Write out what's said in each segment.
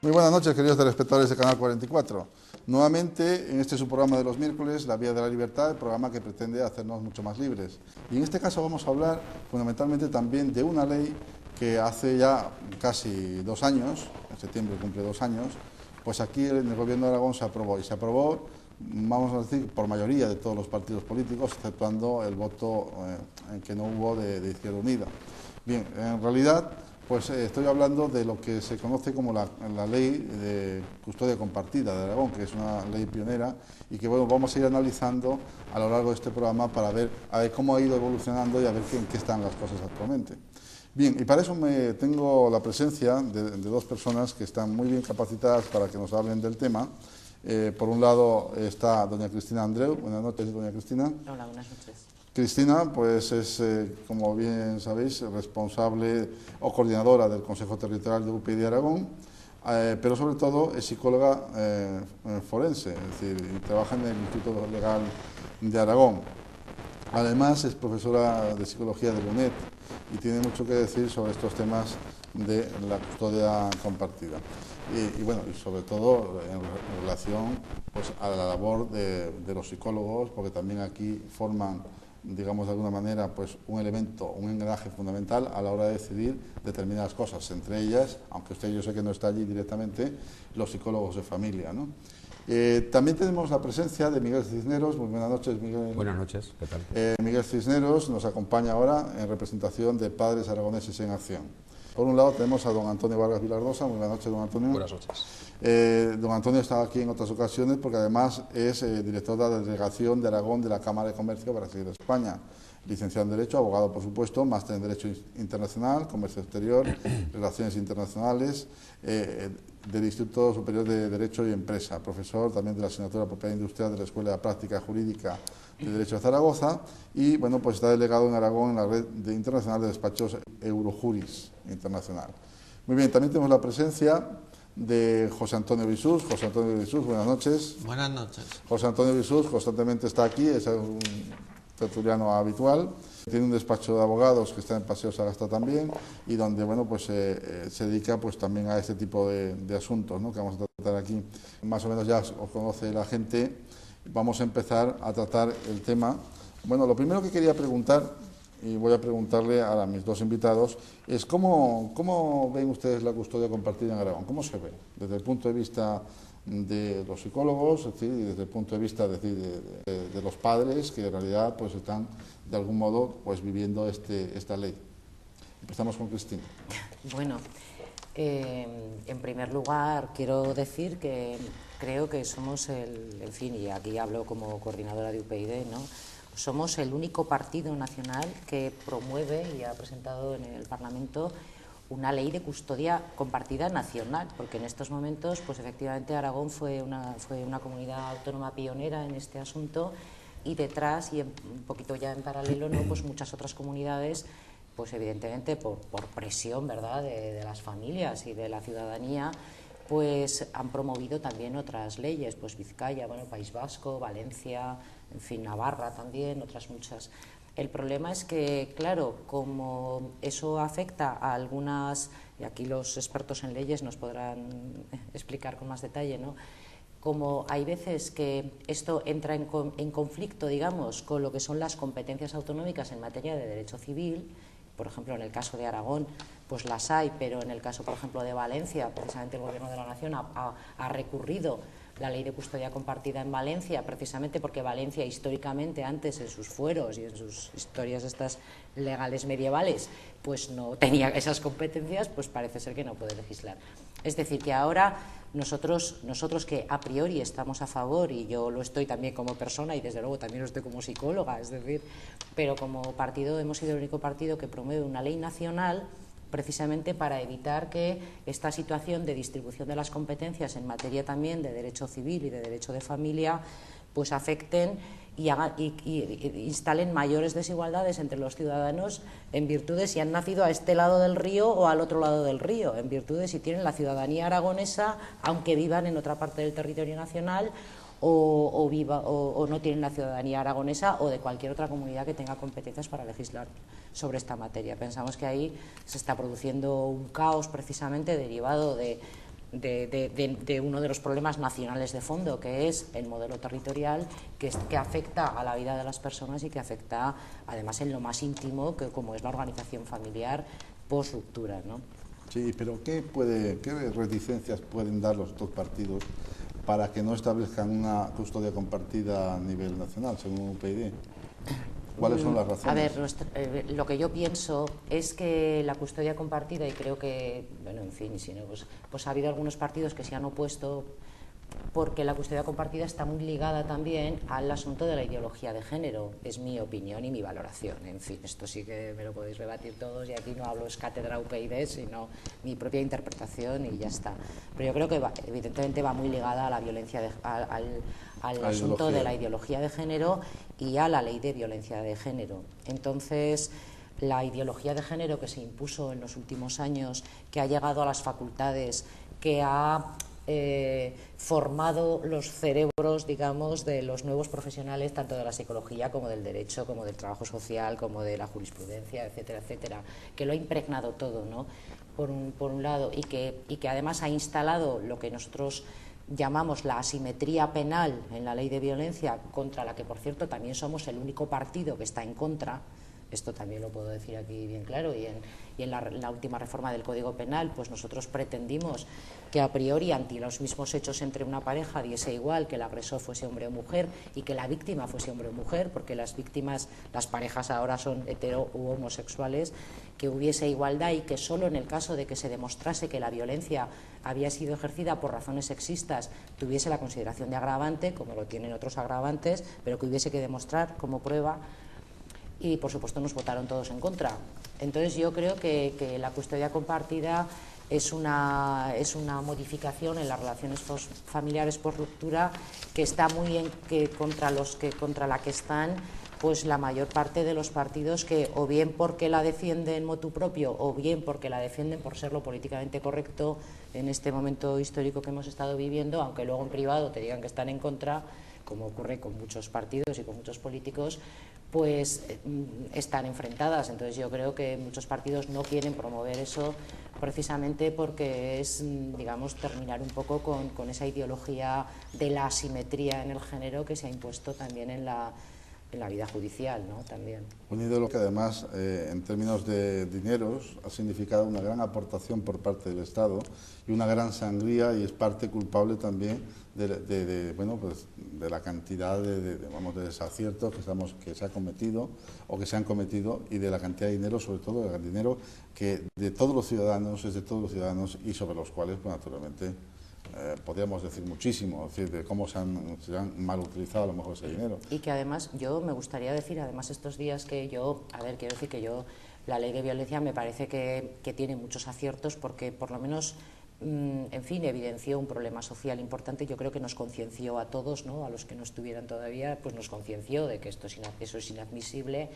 Muy buenas noches, queridos telespectadores de Canal 44. Nuevamente, en este su programa de los miércoles, La Vía de la Libertad, el programa que pretende hacernos mucho más libres. Y en este caso vamos a hablar fundamentalmente también de una ley que hace ya casi 2 años, en septiembre cumple 2 años, pues aquí en el Gobierno de Aragón se aprobó. Y se aprobó, vamos a decir, por mayoría de todos los partidos políticos, exceptuando el voto en que no hubo de Izquierda Unida. Bien, en realidad, pues estoy hablando de lo que se conoce como la Ley de Custodia Compartida de Aragón, que es una ley pionera y que bueno, vamos a ir analizando a lo largo de este programa para ver cómo ha ido evolucionando y a ver en qué están las cosas actualmente. Bien, y para eso tengo la presencia de 2 personas que están muy bien capacitadas para que nos hablen del tema. Por un lado está doña Cristina Andreu. Buenas noches, doña Cristina. Hola, buenas noches. Cristina, pues es, como bien sabéis, responsable o coordinadora del Consejo Territorial de UPyD de Aragón, pero sobre todo es psicóloga forense, es decir, y trabaja en el Instituto Legal de Aragón. Además es profesora de psicología de la UNED y tiene mucho que decir sobre estos temas de la custodia compartida. Y bueno, y sobre todo en relación pues, a la labor de los psicólogos, porque también aquí forman, digamos de alguna manera, pues un elemento, un engranaje fundamental a la hora de decidir determinadas cosas, entre ellas, aunque usted yo sé que no está allí directamente, los psicólogos de familia, ¿no? También tenemos la presencia de Miguel Cisneros. Muy buenas noches, Miguel. Buenas noches, ¿qué tal? Miguel Cisneros nos acompaña ahora en representación de Padres Aragoneses en Acción. Por un lado tenemos a don Antonio Vargas Vilardosa. Muy buenas noches, don Antonio. Buenas noches. Don Antonio ha estado aquí en otras ocasiones porque además es director de la Delegación de Aragón de la Cámara de Comercio Brasil de España. Licenciado en Derecho, abogado por supuesto, máster en Derecho Internacional, Comercio Exterior, Relaciones Internacionales, del Instituto Superior de Derecho y Empresa, profesor también de la asignatura Propiedad Industrial de la Escuela de Práctica Jurídica de Derecho de Zaragoza y bueno, pues está delegado en Aragón en la red internacional de despachos Eurojuris Internacional. Muy bien, también tenemos la presencia de José Antonio Bisús. José Antonio Bisús, buenas noches. Buenas noches. José Antonio Bisús constantemente está aquí, es un tertuliano habitual. Tiene un despacho de abogados que está en Paseo Sagasta también y donde bueno, pues, se dedica pues, también a este tipo de asuntos, ¿no?, que vamos a tratar aquí. Más o menos ya os conoce la gente. Vamos a empezar a tratar el tema. Bueno, lo primero que quería preguntar, y voy a preguntarle a mis 2 invitados, es ¿cómo ven ustedes la custodia compartida en Aragón? ¿Cómo se ve? Desde el punto de vista de los psicólogos, es decir, y desde el punto de vista de los padres que en realidad pues, están de algún modo pues, viviendo esta ley. Empezamos con Cristina. Bueno, en primer lugar quiero decir que creo que somos en fin, y aquí hablo como coordinadora de UPyD, ¿no?, somos el único partido nacional que promueve y ha presentado en el Parlamento una ley de custodia compartida nacional, porque en estos momentos, pues efectivamente Aragón fue una comunidad autónoma pionera en este asunto y detrás, y un poquito ya en paralelo, ¿no?, pues muchas otras comunidades, pues evidentemente por presión, ¿verdad?, de las familias y de la ciudadanía, pues han promovido también otras leyes, pues Vizcaya, bueno, País Vasco, Valencia, en fin, Navarra también, otras muchas. El problema es que, claro, como eso afecta a algunas, y aquí los expertos en leyes nos podrán explicar con más detalle, ¿no?, como hay veces que esto entra en conflicto, digamos, con lo que son las competencias autonómicas en materia de derecho civil. Por ejemplo, en el caso de Aragón, pues las hay, pero en el caso, por ejemplo, de Valencia, precisamente el Gobierno de la Nación ha recurrido la ley de custodia compartida en Valencia, precisamente porque Valencia históricamente antes en sus fueros y en sus historias estas legales medievales pues no tenía esas competencias, pues parece ser que no puede legislar. Es decir, que ahora nosotros que a priori estamos a favor, y yo lo estoy también como persona y desde luego también lo estoy como psicóloga, es decir, pero como partido hemos sido el único partido que promueve una ley nacional precisamente para evitar que esta situación de distribución de las competencias en materia también de derecho civil y de derecho de familia pues afecten y instalen mayores desigualdades entre los ciudadanos en virtud de si han nacido a este lado del río o al otro lado del río, en virtud de si tienen la ciudadanía aragonesa aunque vivan en otra parte del territorio nacional o no tienen la ciudadanía aragonesa o de cualquier otra comunidad que tenga competencias para legislar sobre esta materia. Pensamos que ahí se está produciendo un caos precisamente derivado de de uno de los problemas nacionales de fondo, que es el modelo territorial, que afecta a la vida de las personas y que afecta además en lo más íntimo, que como es la organización familiar post ruptura, ¿no? Sí, pero ¿qué reticencias pueden dar los dos partidos para que no establezcan una custodia compartida a nivel nacional, según UPyD? ¿Cuáles son las razones? A ver, lo que yo pienso es que la custodia compartida, y creo que, bueno, en fin, si no, pues ha habido algunos partidos que se han opuesto, porque la custodia compartida está muy ligada también al asunto de la ideología de género. Es mi opinión y mi valoración. En fin, esto sí que me lo podéis rebatir todos, y aquí no hablo es cátedra UPyD, sino mi propia interpretación y ya está. Pero yo creo que evidentemente va muy ligada a la violencia, al asunto de la ideología de género y a la ley de violencia de género. Entonces, la ideología de género que se impuso en los últimos años, que ha llegado a las facultades, que ha formado los cerebros, digamos, de los nuevos profesionales, tanto de la psicología como del derecho, como del trabajo social, como de la jurisprudencia, etcétera, etcétera, que lo ha impregnado todo, ¿no? Por un lado, y que además ha instalado lo que nosotros llamamos la asimetría penal en la ley de violencia, contra la que, por cierto, también somos el único partido que está en contra. Esto también lo puedo decir aquí bien claro, y en la última reforma del Código Penal, pues nosotros pretendimos que a priori, ante los mismos hechos entre una pareja, diese igual que el agresor fuese hombre o mujer y que la víctima fuese hombre o mujer, porque las víctimas, las parejas ahora son hetero u homosexuales, que hubiese igualdad, y que solo en el caso de que se demostrase que la violencia había sido ejercida por razones sexistas tuviese la consideración de agravante, como lo tienen otros agravantes, pero que hubiese que demostrar como prueba. Y por supuesto nos votaron todos en contra. Entonces yo creo que la custodia compartida es una modificación en las relaciones familiares por ruptura que está muy contra la que están pues la mayor parte de los partidos, que o bien porque la defienden motu propio o bien porque la defienden por ser lo políticamente correcto en este momento histórico que hemos estado viviendo, aunque luego en privado te digan que están en contra, como ocurre con muchos partidos y con muchos políticos, pues están enfrentadas. Entonces yo creo que muchos partidos no quieren promover eso, precisamente porque es, digamos, terminar un poco con esa ideología de la asimetría en el género que se ha impuesto también en la vida judicial, ¿no? También. Un ídolo que además, en términos de dineros, ha significado una gran aportación por parte del Estado y una gran sangría, y es parte culpable también de la cantidad de desaciertos que se ha cometido o que se han cometido, y de la cantidad de dinero, sobre todo el dinero que de todos los ciudadanos, es de todos los ciudadanos, y sobre los cuales, pues, naturalmente, podríamos decir muchísimo, es decir, de cómo se han mal utilizado a lo mejor ese dinero. Y que además, yo me gustaría decir, además estos días que yo, quiero decir que yo, la ley de violencia me parece que tiene muchos aciertos, porque por lo menos, en fin, evidenció un problema social importante. Yo creo que nos concienció a todos, ¿no? A los que no estuvieran todavía, pues nos concienció de que eso es inadmisible.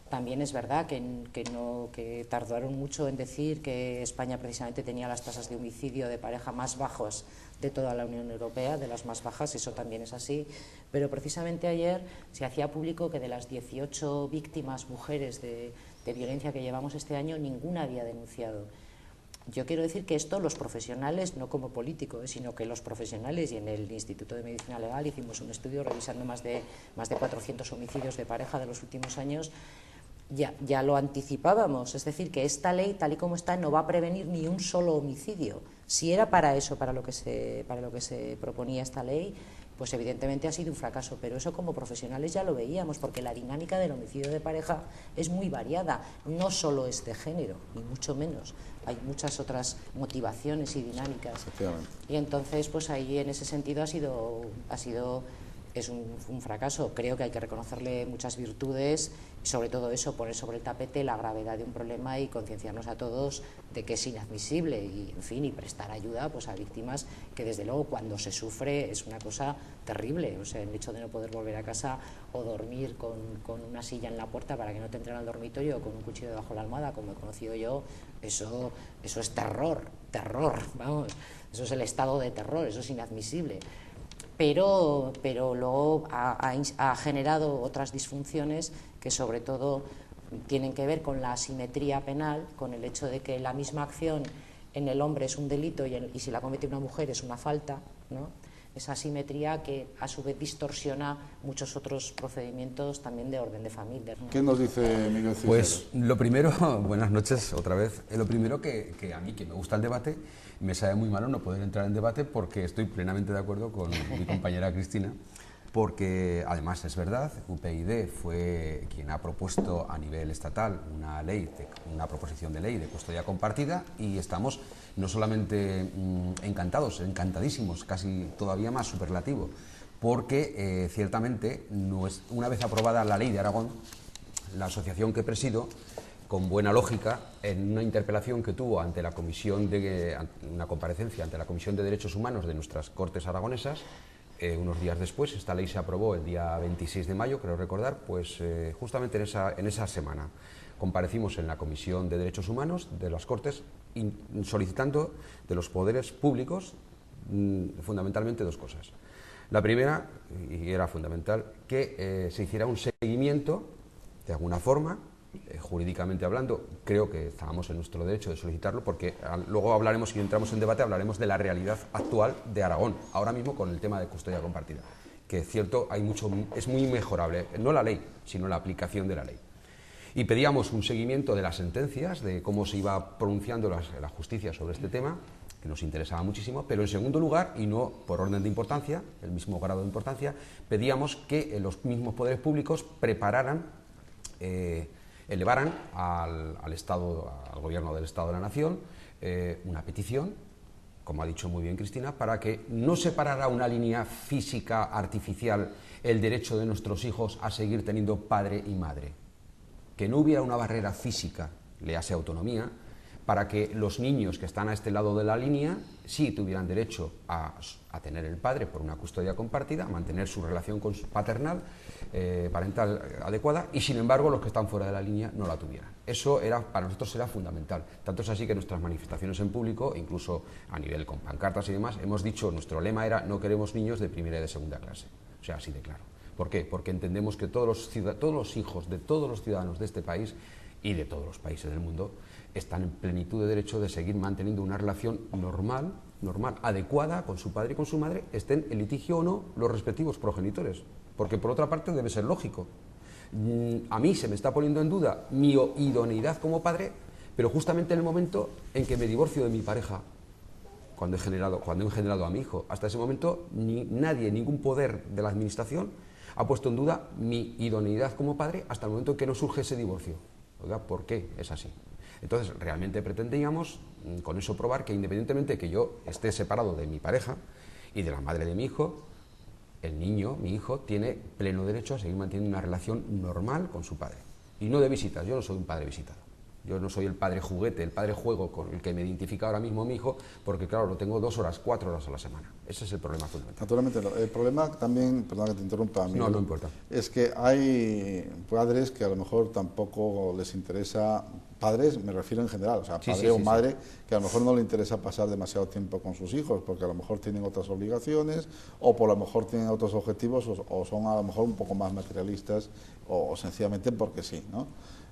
También es verdad que tardaron mucho en decir que España precisamente tenía las tasas de homicidio de pareja más bajas de toda la Unión Europea, de las más bajas, eso también es así, pero precisamente ayer se hacía público que de las 18 víctimas mujeres de violencia que llevamos este año, ninguna había denunciado. Yo quiero decir que esto los profesionales, no como político, sino que los profesionales, y en el Instituto de Medicina Legal hicimos un estudio revisando más de 400 homicidios de pareja de los últimos años, ya lo anticipábamos, es decir, que esta ley, tal y como está, no va a prevenir ni un solo homicidio. Si era para eso, para lo que se proponía esta ley, pues evidentemente ha sido un fracaso, pero eso como profesionales ya lo veíamos, porque la dinámica del homicidio de pareja es muy variada, no solo es de género, ni mucho menos, hay muchas otras motivaciones y dinámicas. Y entonces, pues ahí en ese sentido es un fracaso. Creo que hay que reconocerle muchas virtudes, y sobre todo eso, poner sobre el tapete la gravedad de un problema y concienciarnos a todos de que es inadmisible, y en fin, y prestar ayuda pues a víctimas que desde luego cuando se sufre es una cosa terrible. O sea, el hecho de no poder volver a casa o dormir con una silla en la puerta para que no te entren al dormitorio, o con un cuchillo debajo de la almohada, como he conocido yo, eso es terror, vamos, eso es el estado de terror, eso es inadmisible. Pero luego ha generado otras disfunciones que sobre todo tienen que ver con la asimetría penal, con el hecho de que la misma acción en el hombre es un delito y si la comete una mujer es una falta, ¿no? Esa asimetría que a su vez distorsiona muchos otros procedimientos también de orden de familia, ¿no? ¿Qué nos dice Miguel Cisneros? Pues lo primero, buenas noches otra vez, lo primero que a mí, que me gusta el debate, me sabe muy malo no poder entrar en debate porque estoy plenamente de acuerdo con mi compañera Cristina, porque además es verdad, UPyD fue quien ha propuesto a nivel estatal una proposición de ley de custodia compartida y estamos no solamente encantados, encantadísimos, casi todavía más superlativo, porque ciertamente una vez aprobada la ley de Aragón, la asociación que presido, con buena lógica, en una interpelación que tuvo ante la una comparecencia ante la Comisión de Derechos Humanos de nuestras Cortes aragonesas, unos días después, esta ley se aprobó el día 26 de mayo, creo recordar, pues justamente en esa semana comparecimos en la Comisión de Derechos Humanos de las Cortes solicitando de los poderes públicos fundamentalmente dos cosas. La primera, y era fundamental, que se hiciera un seguimiento, de alguna forma, jurídicamente hablando, creo que estábamos en nuestro derecho de solicitarlo, porque luego hablaremos, si entramos en debate, hablaremos de la realidad actual de Aragón, ahora mismo con el tema de custodia compartida, que es cierto, es muy mejorable, no la ley, sino la aplicación de la ley. Y pedíamos un seguimiento de las sentencias, de cómo se iba pronunciando la justicia sobre este tema, que nos interesaba muchísimo, pero en segundo lugar, y no por orden de importancia, el mismo grado de importancia, pedíamos que los mismos poderes públicos elevaran al Estado, al Gobierno del Estado de la Nación, una petición, como ha dicho muy bien Cristina, para que no separara una línea física artificial el derecho de nuestros hijos a seguir teniendo padre y madre, que no hubiera una barrera física, le hace autonomía, para que los niños que están a este lado de la línea sí tuvieran derecho a tener el padre por una custodia compartida, a mantener su relación parental adecuada, y sin embargo los que están fuera de la línea no la tuvieran. Eso para nosotros era fundamental. Tanto es así que nuestras manifestaciones en público, incluso a nivel con pancartas y demás, hemos dicho, nuestro lema era: no queremos niños de primera y de segunda clase. O sea, así de claro. ¿Por qué? Porque entendemos que todos los hijos de todos los ciudadanos de este país y de todos los países del mundo están en plenitud de derecho de seguir manteniendo una relación normal, adecuada con su padre y con su madre, estén en litigio o no los respectivos progenitores. Porque por otra parte debe ser lógico. A mí se me está poniendo en duda mi idoneidad como padre, pero justamente en el momento en que me divorcio de mi pareja, cuando he engendrado a mi hijo, hasta ese momento ningún poder de la administración ha puesto en duda mi idoneidad como padre hasta el momento en que no surge ese divorcio. Oiga, ¿por qué es así? Entonces, realmente pretendíamos con eso probar que, independientemente de que yo esté separado de mi pareja y de la madre de mi hijo, el niño, mi hijo, tiene pleno derecho a seguir manteniendo una relación normal con su padre. Y no de visitas. Yo no soy un padre visitado. Yo no soy el padre juguete, el padre juego con el que me identifica ahora mismo mi hijo, porque claro, lo tengo 2 horas, 4 horas a la semana. Ese es el problema fundamental. Naturalmente, el problema también, perdona que te interrumpa, amigo, no importa, es que hay padres que a lo mejor tampoco les interesa, padres me refiero en general, o sea, padre o madre, que a lo mejor no le interesa pasar demasiado tiempo con sus hijos, porque a lo mejor tienen otras obligaciones, o por lo mejor tienen otros objetivos, o son a lo mejor un poco más materialistas, o sencillamente porque sí, ¿no?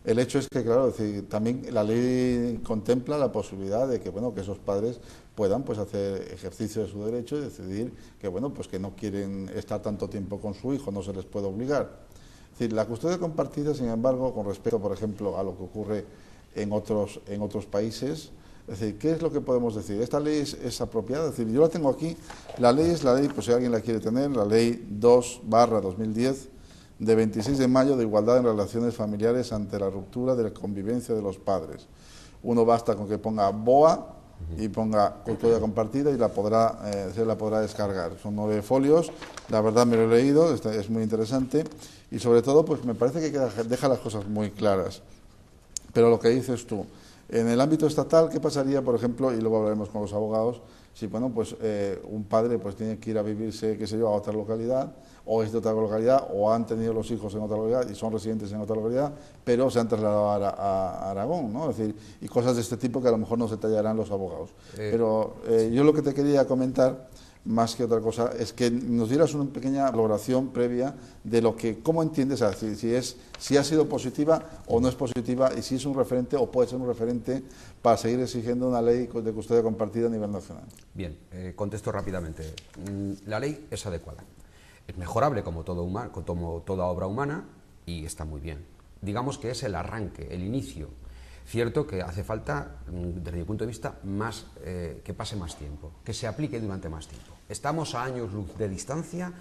El hecho es que, claro, es decir, también la ley contempla la posibilidad de que, bueno, que esos padres puedan pues hacer ejercicio de su derecho y decidir que, bueno, pues que no quieren estar tanto tiempo con su hijo, no se les puede obligar. Es decir, la custodia compartida, sin embargo, con respecto, por ejemplo, a lo que ocurre en otros países, es decir, ¿qué es lo que podemos decir? ¿Esta ley es apropiada? Es decir, yo la tengo aquí, la ley es la ley, pues si alguien la quiere tener, la ley 2/2010, de 26 de mayo de igualdad en relaciones familiares ante la ruptura de la convivencia de los padres. Uno basta con que ponga BOA y ponga custodia compartida y se la podrá descargar. Son 9 folios, la verdad me lo he leído, es muy interesante y sobre todo pues me parece que deja las cosas muy claras. Pero lo que dices tú, en el ámbito estatal, ¿qué pasaría, por ejemplo, y luego hablaremos con los abogados, si bueno, pues un padre pues tiene que ir a vivirse, qué sé yo, a otra localidad, o es de otra localidad, o han tenido los hijos en otra localidad y son residentes en otra localidad, pero se han trasladado a Aragón, ¿no? Es decir, y cosas de este tipo que a lo mejor no se tallarán los abogados. Pero yo lo que te quería comentar más que otra cosa, es que nos dieras una pequeña valoración previa de lo que, cómo entiendes, o sea, si ha sido positiva o no es positiva, y si es un referente o puede ser un referente para seguir exigiendo una ley de custodia compartida a nivel nacional. Bien, contesto rápidamente. La ley es adecuada. Es mejorable como toda obra humana y está muy bien. Digamos que es el arranque, el inicio. Cierto que hace falta, desde mi punto de vista, que pase más tiempo, que se aplique durante más tiempo. Estamos a años luz de distancia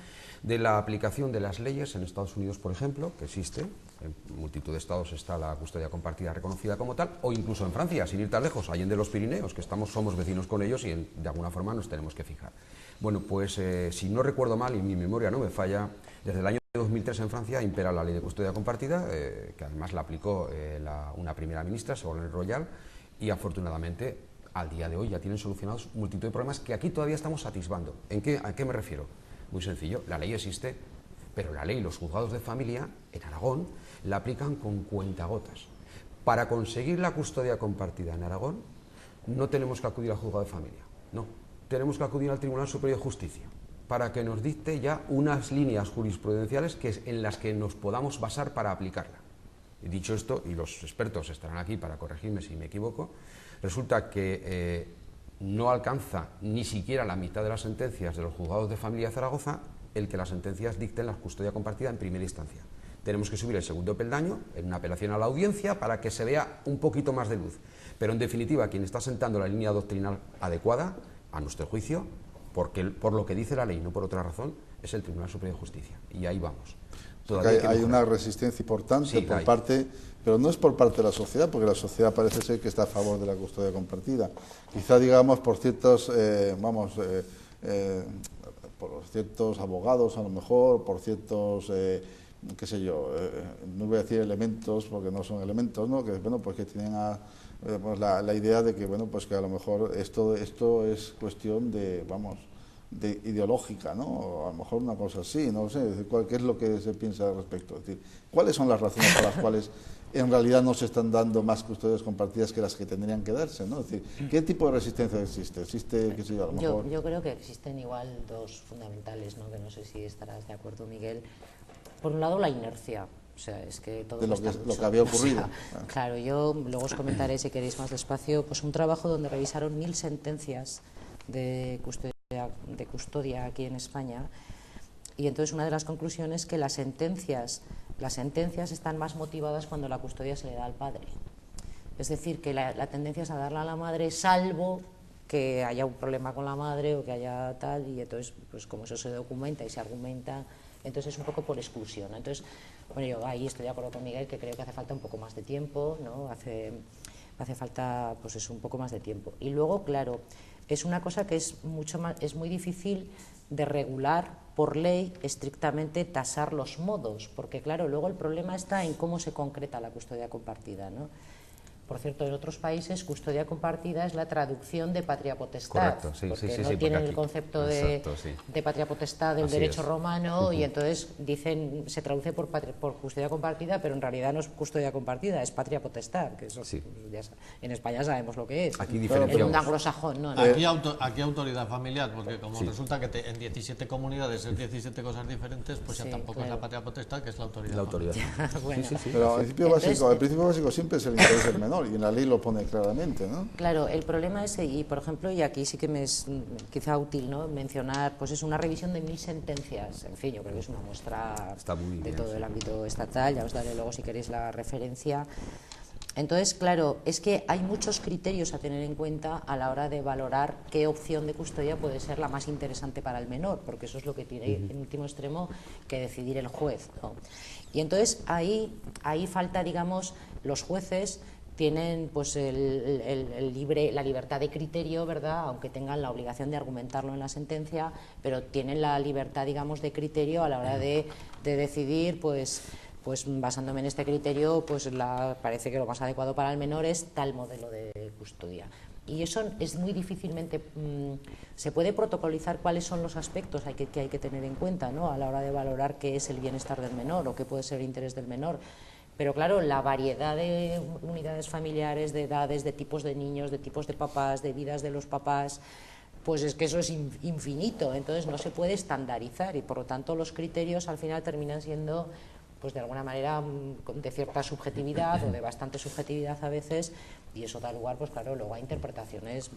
de la aplicación de las leyes en Estados Unidos, por ejemplo, que existe, en multitud de estados está la custodia compartida reconocida como tal, o incluso en Francia, sin ir tan lejos, allende los Pirineos, que somos vecinos con ellos y de alguna forma nos tenemos que fijar. Bueno, pues si no recuerdo mal y mi memoria no me falla, desde el año 2003 en Francia impera la ley de custodia compartida, que además la aplicó una primera ministra, Ségolène Royal, y afortunadamente al día de hoy ya tienen solucionados multitud de problemas que aquí todavía estamos atisbando. ¿A qué me refiero? Muy sencillo, la ley existe, pero la ley, los juzgados de familia en Aragón la aplican con cuentagotas. Para conseguir la custodia compartida en Aragón no tenemos que acudir al juzgado de familia, no, tenemos que acudir al Tribunal Superior de Justicia para que nos dicte ya unas líneas jurisprudenciales en las que nos podamos basar para aplicarla. Y dicho esto, y los expertos estarán aquí para corregirme si me equivoco, resulta que no alcanza ni siquiera la mitad de las sentencias de los juzgados de familia de Zaragoza el que las sentencias dicten la custodia compartida en primera instancia. Tenemos que subir el segundo peldaño en una apelación a la audiencia para que se vea un poquito más de luz. Pero en definitiva, quien está sentando la línea doctrinal adecuada, a nuestro juicio, por lo que dice la ley, no por otra razón, es el Tribunal Superior de Justicia. Y ahí vamos. Hay una resistencia importante sí, por parte, pero no es por parte de la sociedad, porque la sociedad parece ser que está a favor de la custodia compartida. Quizá, digamos, por ciertos, por ciertos abogados, a lo mejor, por ciertos, qué sé yo, no voy a decir elementos, porque no son elementos, ¿no? Que, bueno, pues que tienen pues la idea de que, bueno, pues que a lo mejor esto es cuestión de, vamos, de ideológica, ¿no? O a lo mejor una cosa así, no sé, ¿qué es lo que se piensa al respecto? Es decir, ¿cuáles son las razones por las cuales en realidad no se están dando más custodias compartidas que las que tendrían que darse, ¿no? Es decir, ¿qué tipo de resistencia existe? ¿Existe, qué sé yo, a lo mejor? Yo creo que existen igual dos fundamentales, ¿no? Que no sé si estarás de acuerdo, Miguel. Por un lado, la inercia. O sea, es que todo de lo que había ocurrido. O sea, claro, yo luego os comentaré, si queréis más despacio, pues un trabajo donde revisaron 1000 sentencias de custodia aquí en España, y entonces una de las conclusiones es que las sentencias están más motivadas cuando la custodia se le da al padre. Es decir, que la tendencia es a darla a la madre, salvo que haya un problema con la madre o que haya tal, y entonces, pues como eso se documenta y se argumenta, entonces es un poco por exclusión. Entonces, bueno, yo ahí estoy de acuerdo con Miguel, que creo que hace falta un poco más de tiempo, ¿no? Hace falta, pues eso, un poco más de tiempo. Y luego, claro, es una cosa que es muy difícil de regular por ley, estrictamente tasar los modos, porque claro, luego el problema está en cómo se concreta la custodia compartida, ¿no? Por cierto, en otros países, custodia compartida es la traducción de patria potestad. Correcto, sí, porque sí, no sí, tienen porque el concepto exacto, sí. de patria potestad del Así derecho es. romano, y entonces se traduce por custodia compartida, pero en realidad no es custodia compartida, es patria potestad, que eso Sí. en España sabemos lo que es. Aquí En diferenciamos. un anglosajón, no. Aquí autoridad familiar, porque como Sí. resulta que en 17 comunidades es 17 cosas diferentes, pues Sí, ya tampoco claro. es la patria potestad, que es la autoridad. La autoridad. Bueno. Sí, sí, sí. Pero Entonces, el principio básico siempre es el interés del menor, y en la ley lo pone claramente, ¿no? Claro, el problema es, y por ejemplo, y aquí sí que me es quizá útil, ¿no?, mencionar, pues es una revisión de 1000 sentencias, en fin, yo creo que es una muestra Está muy de bien, todo sí. el ámbito estatal, ya os daré luego si queréis la referencia. Entonces, claro, es que hay muchos criterios a tener en cuenta a la hora de valorar qué opción de custodia puede ser la más interesante para el menor, porque eso es lo que tiene en último extremo que decidir el juez, ¿no? Y entonces ahí falta, digamos, los jueces tienen pues la libertad de criterio, ¿verdad?, aunque tengan la obligación de argumentarlo en la sentencia, pero tienen la libertad, digamos, de criterio a la hora de decidir, pues basándome en este criterio, pues parece que lo más adecuado para el menor es tal modelo de custodia. Y eso es muy difícilmente, se puede protocolizar cuáles son los aspectos que hay que tener en cuenta, ¿no?, a la hora de valorar qué es el bienestar del menor o qué puede ser el interés del menor. Pero claro, la variedad de unidades familiares, de edades, de tipos de niños, de tipos de papás, de vidas de los papás, pues es que eso es infinito, entonces no se puede estandarizar y por lo tanto los criterios al final terminan siendo pues de alguna manera de cierta subjetividad o de bastante subjetividad a veces, y eso da lugar pues claro luego a interpretaciones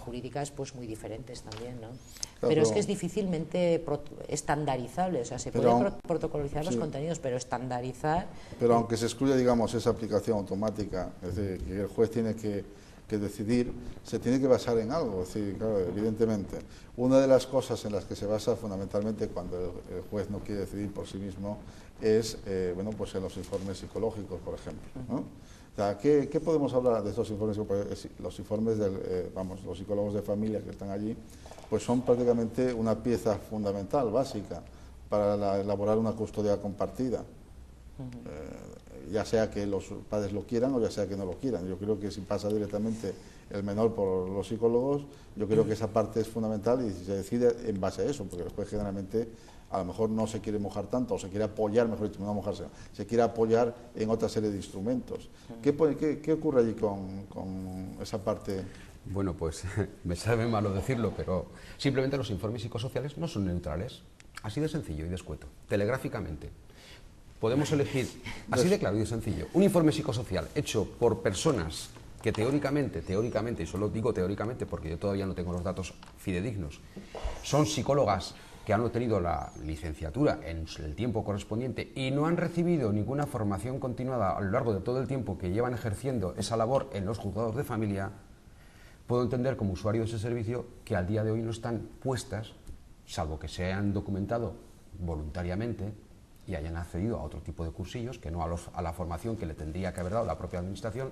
jurídicas pues muy diferentes también, ¿no? Claro, pero es que es difícilmente estandarizable, o sea, se pueden protocolarizar los sí, contenidos, pero estandarizar... Pero aunque se excluya, digamos, esa aplicación automática, es decir, que el juez tiene que decidir, se tiene que basar en algo, es decir, claro, evidentemente. Una de las cosas en las que se basa fundamentalmente cuando el juez no quiere decidir por sí mismo es, bueno, pues en los informes psicológicos, por ejemplo, ¿no? O sea, ¿qué podemos hablar de estos informes? Los informes los psicólogos de familia que están allí, pues son prácticamente una pieza fundamental, básica, para elaborar una custodia compartida. Ya sea que los padres lo quieran o ya sea que no lo quieran. Yo creo que si pasa directamente el menor por los psicólogos, yo creo que esa parte es fundamental y se decide en base a eso, porque el juez generalmente a lo mejor no se quiere mojar tanto o se quiere apoyar, mejor dicho, no mojarse, se quiere apoyar en otra serie de instrumentos. ¿Qué ocurre allí con esa parte? Bueno, pues me sabe malo decirlo, pero simplemente los informes psicosociales no son neutrales. Así de sencillo y de escueto, telegráficamente. Podemos elegir, así de claro y de sencillo, un informe psicosocial hecho por personas que teóricamente, y solo digo teóricamente porque yo todavía no tengo los datos fidedignos, son psicólogas que han obtenido la licenciatura en el tiempo correspondiente y no han recibido ninguna formación continuada a lo largo de todo el tiempo que llevan ejerciendo esa labor en los juzgados de familia, puedo entender como usuario de ese servicio que al día de hoy no están puestas, salvo que se hayan documentado voluntariamente y hayan accedido a otro tipo de cursillos, que no a la formación que le tendría que haber dado la propia administración,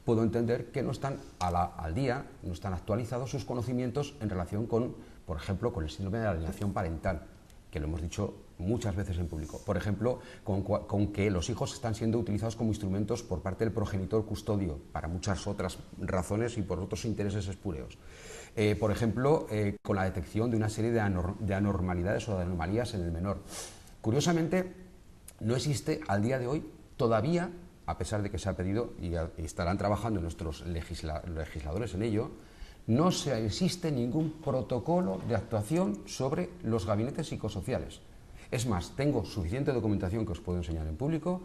puedo entender que no están al día, no están actualizados sus conocimientos en relación con, por ejemplo, con el síndrome de la alienación parental, que lo hemos dicho muchas veces en público. Por ejemplo, con que los hijos están siendo utilizados como instrumentos por parte del progenitor custodio, para muchas otras razones y por otros intereses espúreos. Por ejemplo, con la detección de una serie de anormalidades o de anomalías en el menor. Curiosamente, no existe al día de hoy todavía, a pesar de que se ha pedido y estarán trabajando nuestros legisladores en ello, no existe ningún protocolo de actuación sobre los gabinetes psicosociales. Es más, tengo suficiente documentación que os puedo enseñar en público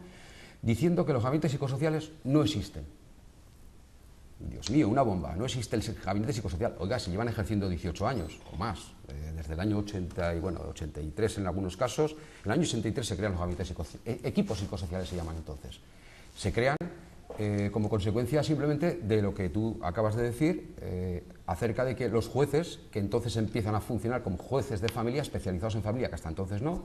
diciendo que los gabinetes psicosociales no existen. Dios mío, una bomba, no existe el gabinete psicosocial. Oiga, se llevan ejerciendo 18 años o más, desde el año 80 y bueno, 83 en algunos casos. En el año 83 se crean los gabinetes psicosociales, equipos psicosociales se llaman entonces. Se crean como consecuencia simplemente de lo que tú acabas de decir acerca de que los jueces, que entonces empiezan a funcionar como jueces de familia, especializados en familia, que hasta entonces no,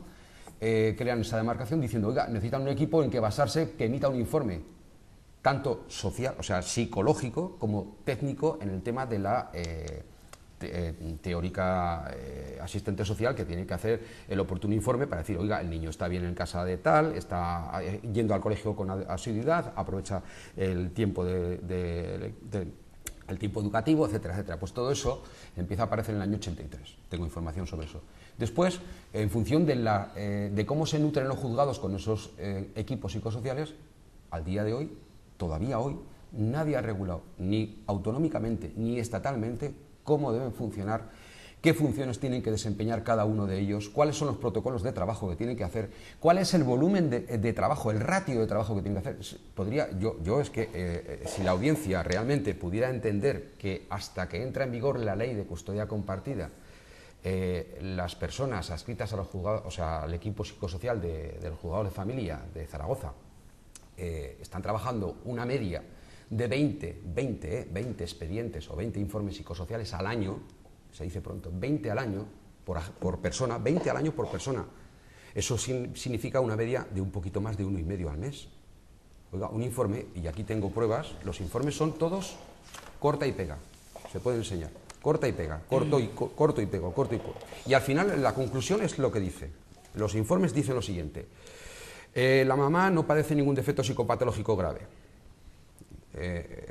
crean esa demarcación diciendo, oiga, necesitan un equipo en que basarse, que emita un informe tanto social, o sea, psicológico, como técnico en el tema de la teórica asistente social, que tiene que hacer el oportuno informe para decir, oiga, el niño está bien en casa de tal, está yendo al colegio con asiduidad, aprovecha el tiempo el tiempo educativo, etcétera, etcétera. Pues todo eso empieza a aparecer en el año 83. Tengo información sobre eso. Después, en función de cómo se nutren los juzgados con esos equipos psicosociales, al día de hoy, todavía hoy, nadie ha regulado, ni autonómicamente ni estatalmente, cómo deben funcionar, qué funciones tienen que desempeñar cada uno de ellos, cuáles son los protocolos de trabajo que tienen que hacer, cuál es el volumen de trabajo, el ratio de trabajo que tienen que hacer. Yo es que si la audiencia realmente pudiera entender que hasta que entra en vigor la ley de custodia compartida, las personas adscritas a los juzgados, o sea, al equipo psicosocial del juzgado de familia de Zaragoza, están trabajando una media de 20 expedientes o 20 informes psicosociales al año, se dice pronto, 20 al año por persona, 20 al año por persona. Eso significa una media de un poquito más de 1,5 al mes. Oiga, un informe, y aquí tengo pruebas, los informes son todos corta y pega, se puede enseñar, corta y pega, corto y pego, corto y pego. Y al final la conclusión es lo que dice. Los informes dicen lo siguiente. La mamá no padece ningún defecto psicopatológico grave.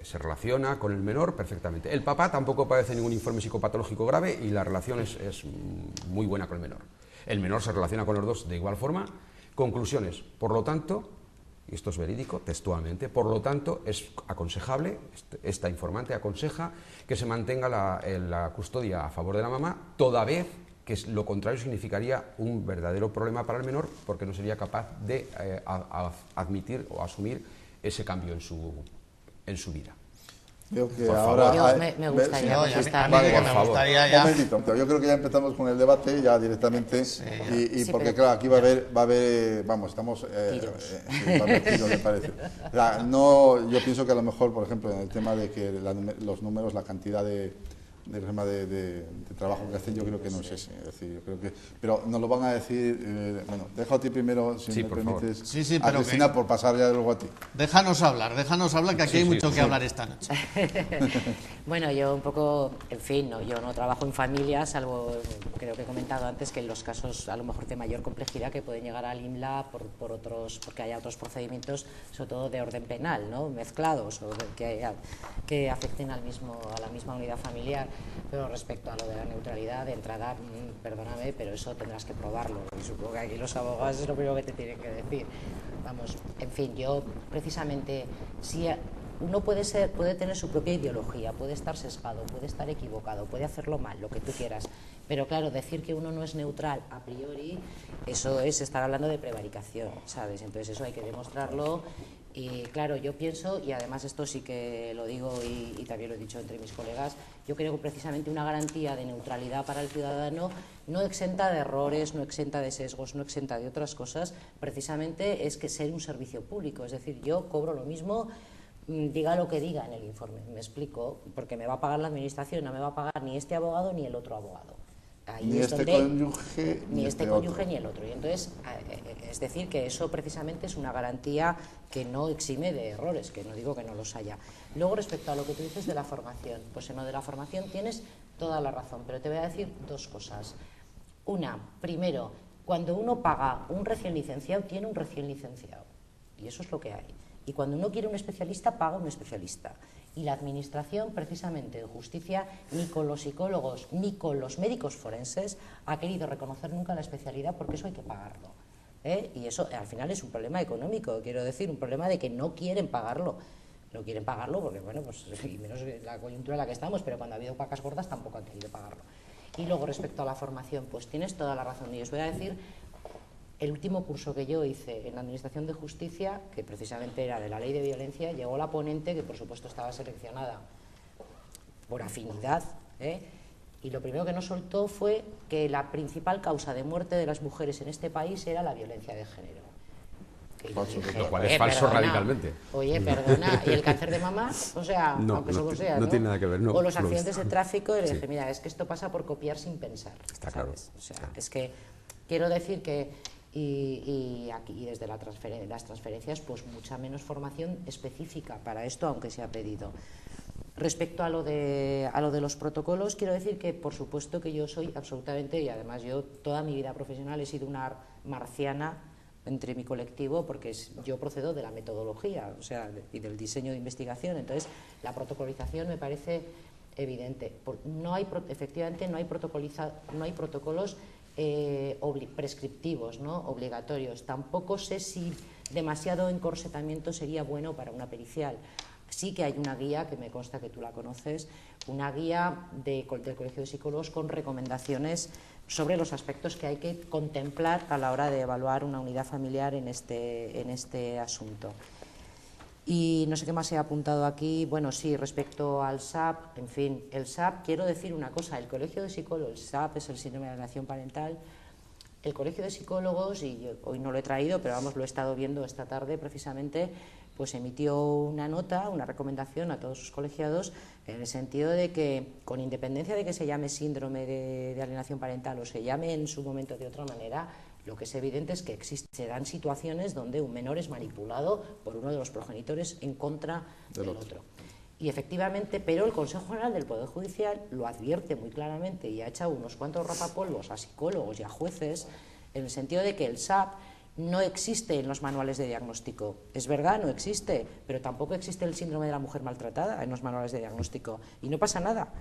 Se relaciona con el menor perfectamente. El papá tampoco padece ningún informe psicopatológico grave y la relación es muy buena con el menor. El menor se relaciona con los dos de igual forma. Conclusiones. Por lo tanto, y esto es verídico, textualmente. Por lo tanto, es aconsejable, esta informante aconseja que se mantenga la custodia a favor de la mamá, toda vez que lo contrario significaría un verdadero problema para el menor, porque no sería capaz de admitir o asumir ese cambio en su vida. Creo que Por ahora favor. Me gustaría No, contestar. Vale, por me favor. gustaría ya. Un momentito, yo creo que ya empezamos con el debate ya directamente y Sí, porque pero- claro, aquí va a haber vamos, estamos Tiros. sí, va a haber tiros, me parece. O sea, no, yo pienso que a lo mejor, por ejemplo, en el tema de que los números, la cantidad de trabajo que hacen, yo creo que no es ese. Es decir, yo creo que, pero nos lo van a decir. Bueno, dejo a ti primero, si Sí, me por favor. permites, Sí, a pero Cristina, que- por pasar ya luego a ti. Déjanos hablar, que aquí hay mucho que hablar esta noche. Bueno, yo un poco, en fin, no, yo no trabajo en familia, salvo, creo que he comentado antes, que en los casos a lo mejor de mayor complejidad que pueden llegar al IMLA porque haya otros procedimientos, sobre todo de orden penal, ¿no? Mezclados o que afecten a la misma unidad familiar. Pero respecto a lo de la neutralidad de entrada, perdóname, pero eso tendrás que probarlo. Y supongo que aquí los abogados es lo primero que te tienen que decir. Vamos, en fin, yo precisamente, si uno puede tener su propia ideología, puede estar sesgado, puede estar equivocado, puede hacerlo mal, lo que tú quieras, pero claro, decir que uno no es neutral a priori, eso es estar hablando de prevaricación, ¿sabes? Entonces eso hay que demostrarlo. Y claro, yo pienso, y además esto sí que lo digo y también lo he dicho entre mis colegas, yo creo que precisamente una garantía de neutralidad para el ciudadano, no exenta de errores, no exenta de sesgos, no exenta de otras cosas, precisamente es que ser un servicio público. Es decir, yo cobro lo mismo, diga lo que diga en el informe, me explico, porque me va a pagar la administración, no me va a pagar ni este abogado ni el otro abogado. Ahí Ni es este donde- cónyuge ni este otro. cónyuge ni el otro. Y entonces, es decir, que eso precisamente es una garantía que no exime de errores, que no digo que no los haya. Luego, respecto a lo que tú dices de la formación, pues en lo de la formación tienes toda la razón, pero te voy a decir dos cosas. Una, primero, cuando uno paga un recién licenciado, tiene un recién licenciado, y eso es lo que hay. Y cuando uno quiere un especialista, paga un especialista. Y la Administración, precisamente en justicia, ni con los psicólogos ni con los médicos forenses ha querido reconocer nunca la especialidad, porque eso hay que pagarlo. Y eso al final es un problema económico, quiero decir, un problema de que no quieren pagarlo. No quieren pagarlo porque, bueno, pues y menos la coyuntura en la que estamos, pero cuando ha habido vacas gordas tampoco han querido pagarlo. Y luego respecto a la formación, pues tienes toda la razón. Y os voy a decir, el último curso que yo hice en la Administración de Justicia, que precisamente era de la Ley de Violencia, llegó la ponente, que por supuesto estaba seleccionada por afinidad, y lo primero que nos soltó fue que la principal causa de muerte de las mujeres en este país era la violencia de género. Que yo Falso, dije, lo cual es "Oye, falso perdona, radicalmente". Oye, perdona, ¿y el cáncer de mama? O sea, No, aunque no solo ti- sea, no tiene nada que ver, no, o los lo accidentes de visto. tráfico, y le Sí. dije, mira, es que esto pasa por copiar sin pensar. Está claro. ¿sabes? O sea, es que quiero decir que y aquí desde las transferencias, pues mucha menos formación específica para esto, aunque se ha pedido. Respecto a lo de los protocolos, quiero decir que por supuesto que yo soy absolutamente, y además yo toda mi vida profesional he sido una marciana entre mi colectivo, porque yo procedo de la metodología, o sea, y del diseño de investigación. Entonces, la protocolización me parece evidente. Efectivamente, no hay protocolos prescriptivos, ¿no? Obligatorios. Tampoco sé si demasiado encorsetamiento sería bueno para una pericial. Sí que hay una guía, que me consta que tú la conoces, una guía del Colegio de Psicólogos con recomendaciones sobre los aspectos que hay que contemplar a la hora de evaluar una unidad familiar en este asunto. Y no sé qué más he apuntado aquí. Bueno, sí, respecto al SAP, en fin, el SAP, quiero decir una cosa, el Colegio de Psicólogos, el SAP es el síndrome de alienación parental, el Colegio de Psicólogos, y yo hoy no lo he traído, pero vamos, lo he estado viendo esta tarde precisamente, pues emitió una nota, una recomendación a todos sus colegiados, en el sentido de que, con independencia de que se llame síndrome de alienación parental o se llame en su momento de otra manera, lo que es evidente es que se dan situaciones donde un menor es manipulado por uno de los progenitores en contra del otro. Y efectivamente, pero el Consejo General del Poder Judicial lo advierte muy claramente y ha echado unos cuantos rapapolvos a psicólogos y a jueces, en el sentido de que el SAP no existe en los manuales de diagnóstico. Es verdad, no existe, pero tampoco existe el síndrome de la mujer maltratada en los manuales de diagnóstico. Y no pasa nada.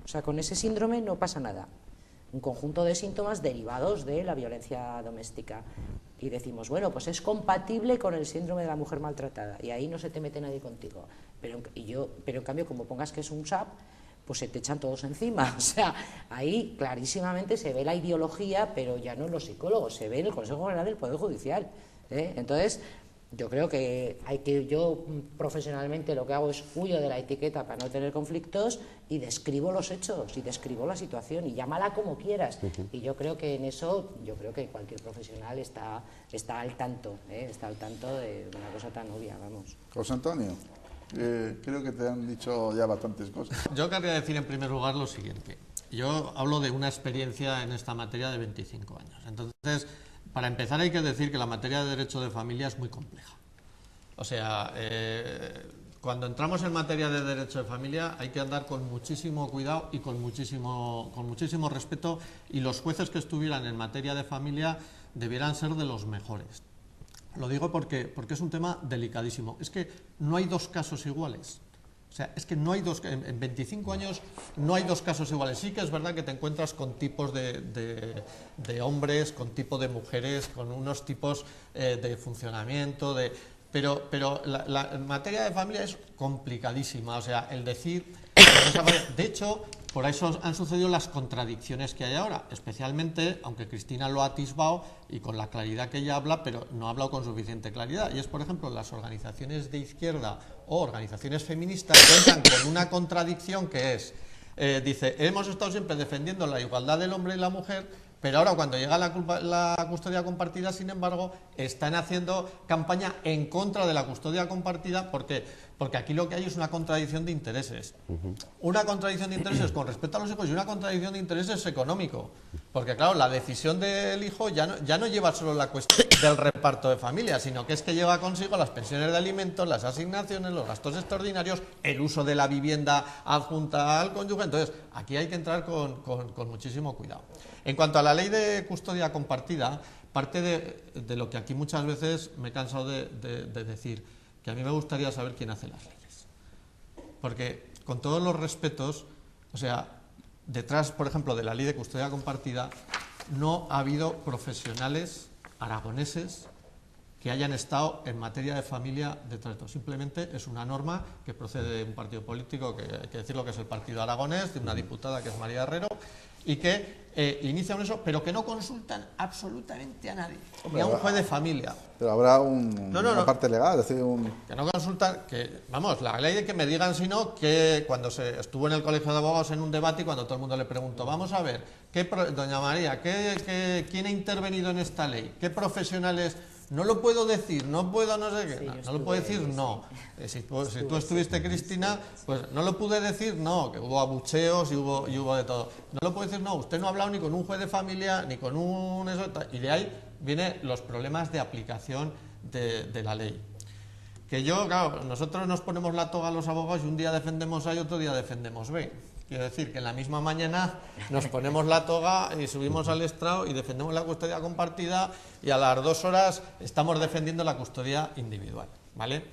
O sea, con ese síndrome no pasa nada. Un conjunto de síntomas derivados de la violencia doméstica. y decimos, bueno, pues es compatible con el síndrome de la mujer maltratada, y ahí no se te mete nadie contigo. Pero en cambio, como pongas que es un SAP, pues se te echan todos encima. O sea, ahí clarísimamente se ve la ideología, pero ya no en los psicólogos, se ve en el Consejo General del Poder Judicial. Entonces, yo creo que yo profesionalmente lo que hago es huyo de la etiqueta para no tener conflictos y describo los hechos y describo la situación y llámala como quieras. Y yo creo que en eso, yo creo que cualquier profesional está al tanto, está al tanto de una cosa tan obvia, vamos. José Antonio, creo que te han dicho ya bastantes cosas. Yo querría decir en primer lugar lo siguiente. Yo hablo de una experiencia en esta materia de 25 años. Entonces, para empezar hay que decir que la materia de derecho de familia es muy compleja. O sea, cuando entramos en materia de derecho de familia hay que andar con muchísimo cuidado y con muchísimo respeto, y los jueces que estuvieran en materia de familia debieran ser de los mejores. Lo digo porque es un tema delicadísimo. Es que no hay dos casos iguales. O sea, es que no hay en 25 años no hay dos casos iguales. Sí que es verdad que te encuentras con tipos de hombres, con tipos de mujeres, con unos tipos de funcionamiento, pero la materia de familia es complicadísima. O sea, el decir... De hecho, por eso han sucedido las contradicciones que hay ahora, especialmente, aunque Cristina lo ha atisbado y con la claridad que ella habla, pero no ha hablado con suficiente claridad. Y es, por ejemplo, las organizaciones de izquierda o organizaciones feministas cuentan con una contradicción que es, dice, hemos estado siempre defendiendo la igualdad del hombre y la mujer, pero ahora cuando llega la custodia compartida, sin embargo, están haciendo campaña en contra de la custodia compartida. ¿Por qué? Porque aquí lo que hay es una contradicción de intereses. Una contradicción de intereses con respecto a los hijos y una contradicción de intereses económico. Porque claro, la decisión del hijo ya no lleva solo la cuestión del reparto de familia, sino que es que lleva consigo las pensiones de alimentos, las asignaciones, los gastos extraordinarios, el uso de la vivienda adjunta al cónyuge. Entonces, aquí hay que entrar con muchísimo cuidado. En cuanto a la ley de custodia compartida, parte de lo que aquí muchas veces me he cansado de decir, que a mí me gustaría saber quién hace las leyes. Porque, con todos los respetos, o sea, detrás, por ejemplo, de la ley de custodia compartida, no ha habido profesionales aragoneses que hayan estado en materia de familia detrás de todo. Simplemente es una norma que procede de un partido político, que hay que decirlo, que es el Partido Aragonés, de una diputada que es María Herrero, y que inician eso, pero que no consultan absolutamente a nadie, ni a un juez de familia. Pero habrá una parte legal, es decir, que no consultan, vamos, la ley de que me digan, sino que cuando se estuvo en el Colegio de Abogados en un debate y cuando todo el mundo le preguntó, vamos a ver, doña María, ¿quién ha intervenido en esta ley? ¿Qué profesionales? No lo puedo decir, no puedo, no sé qué. Sí, no lo puedo decir, no. Si tú estuviste, Cristina, pues no lo pude decir, no, que hubo abucheos y hubo de todo. No lo puedo decir, no, usted no ha hablado ni con un juez de familia, ni con un... Y de ahí vienen los problemas de aplicación de la ley. Que claro, nosotros nos ponemos la toga a los abogados y un día defendemos A y otro día defendemos B. Quiero decir que en la misma mañana nos ponemos la toga y subimos al estrado y defendemos la custodia compartida y a las 2 horas estamos defendiendo la custodia individual, ¿vale?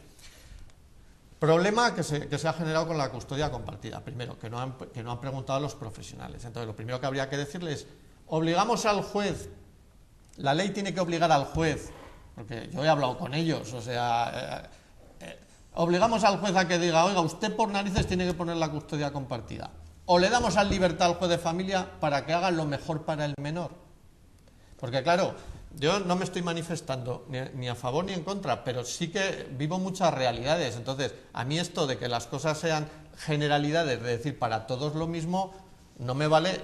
Problema que se ha generado con la custodia compartida. Primero, que no han preguntado a los profesionales. Entonces, lo primero que habría que decirles es, obligamos al juez, la ley tiene que obligar al juez, porque yo he hablado con ellos, o sea... obligamos al juez a que diga, oiga, usted por narices tiene que poner la custodia compartida. O le damos libertad al juez de familia para que haga lo mejor para el menor. Porque claro, yo no me estoy manifestando ni a favor ni en contra, pero sí que vivo muchas realidades. Entonces, a mí esto de que las cosas sean generalidades, de decir para todos lo mismo, no me vale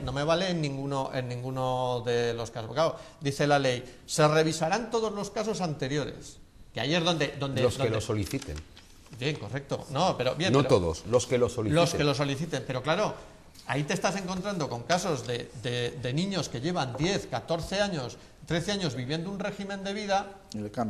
en ninguno de los casos. Claro, dice la ley, se revisarán todos los casos anteriores. Que ahí es donde los que lo soliciten. Bien, correcto. No, pero bien. No todos, los que lo soliciten. Los que lo soliciten. Pero claro, ahí te estás encontrando con casos de niños que llevan 10, 14 años, 13 años viviendo un régimen de vida.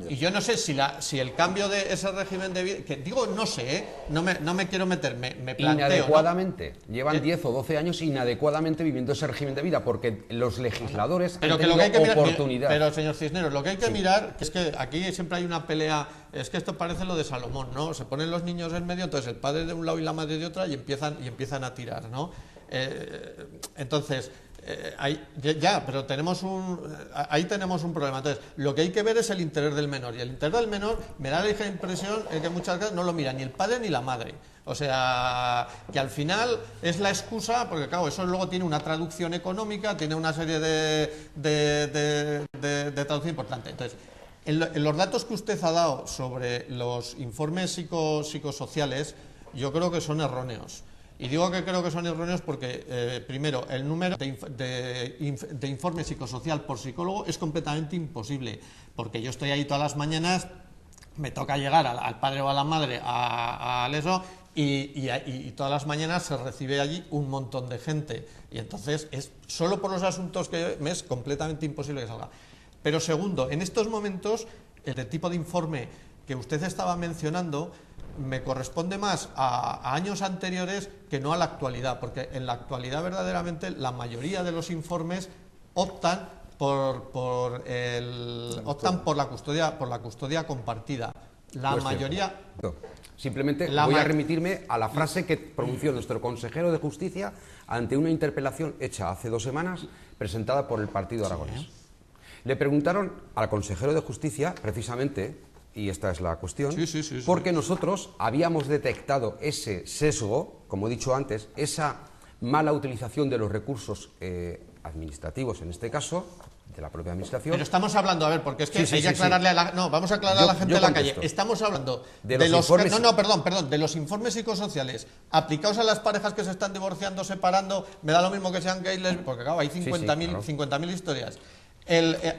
Y yo no sé si el cambio de ese régimen de vida, que digo, no sé, no me quiero meter, me planteo. Inadecuadamente, ¿no? Llevan 10 o 12 años inadecuadamente viviendo ese régimen de vida, porque los legisladores han tenido oportunidad. Pero, señor Cisneros, lo que hay que mirar es que aquí siempre hay una pelea, es que esto parece lo de Salomón, ¿no? Se ponen los niños en medio, entonces el padre de un lado y la madre de otra y empiezan a tirar, ¿no? Entonces, pero ahí tenemos un problema. Entonces, lo que hay que ver es el interés del menor. Y el interés del menor me da la ligera impresión que muchas veces no lo mira ni el padre ni la madre. O sea, que al final es la excusa, porque claro, eso luego tiene una traducción económica, tiene una serie de traducción importante. Entonces, en los datos que usted ha dado sobre los informes psicosociales, yo creo que son erróneos. Y digo que creo que son erróneos porque, primero, el número de informe psicosocial por psicólogo es completamente imposible, porque yo estoy ahí todas las mañanas, me toca llegar al padre o a la madre al eso, y todas las mañanas se recibe allí un montón de gente. Y entonces, solo por los asuntos que me es completamente imposible que salga. Pero segundo, en estos momentos, el tipo de informe que usted estaba mencionando me corresponde más a años anteriores que no a la actualidad, porque en la actualidad verdaderamente la mayoría de los informes optan por la custodia compartida. La Pues mayoría. Simplemente voy a remitirme a la frase que pronunció nuestro consejero de Justicia ante una interpelación hecha hace 2 semanas presentada por el Partido Aragonés. Le preguntaron al consejero de Justicia, precisamente, y esta es la cuestión, porque nosotros habíamos detectado ese sesgo, como he dicho antes, esa mala utilización de los recursos administrativos, en este caso, de la propia administración. Pero estamos hablando, a ver, porque es que hay que aclararle a la... No, vamos a aclarar a la gente de la calle. Estamos hablando de los informes... de los informes psicosociales aplicados a las parejas que se están divorciando, separando, me da lo mismo que sean gays, porque claro, hay 50.000 historias.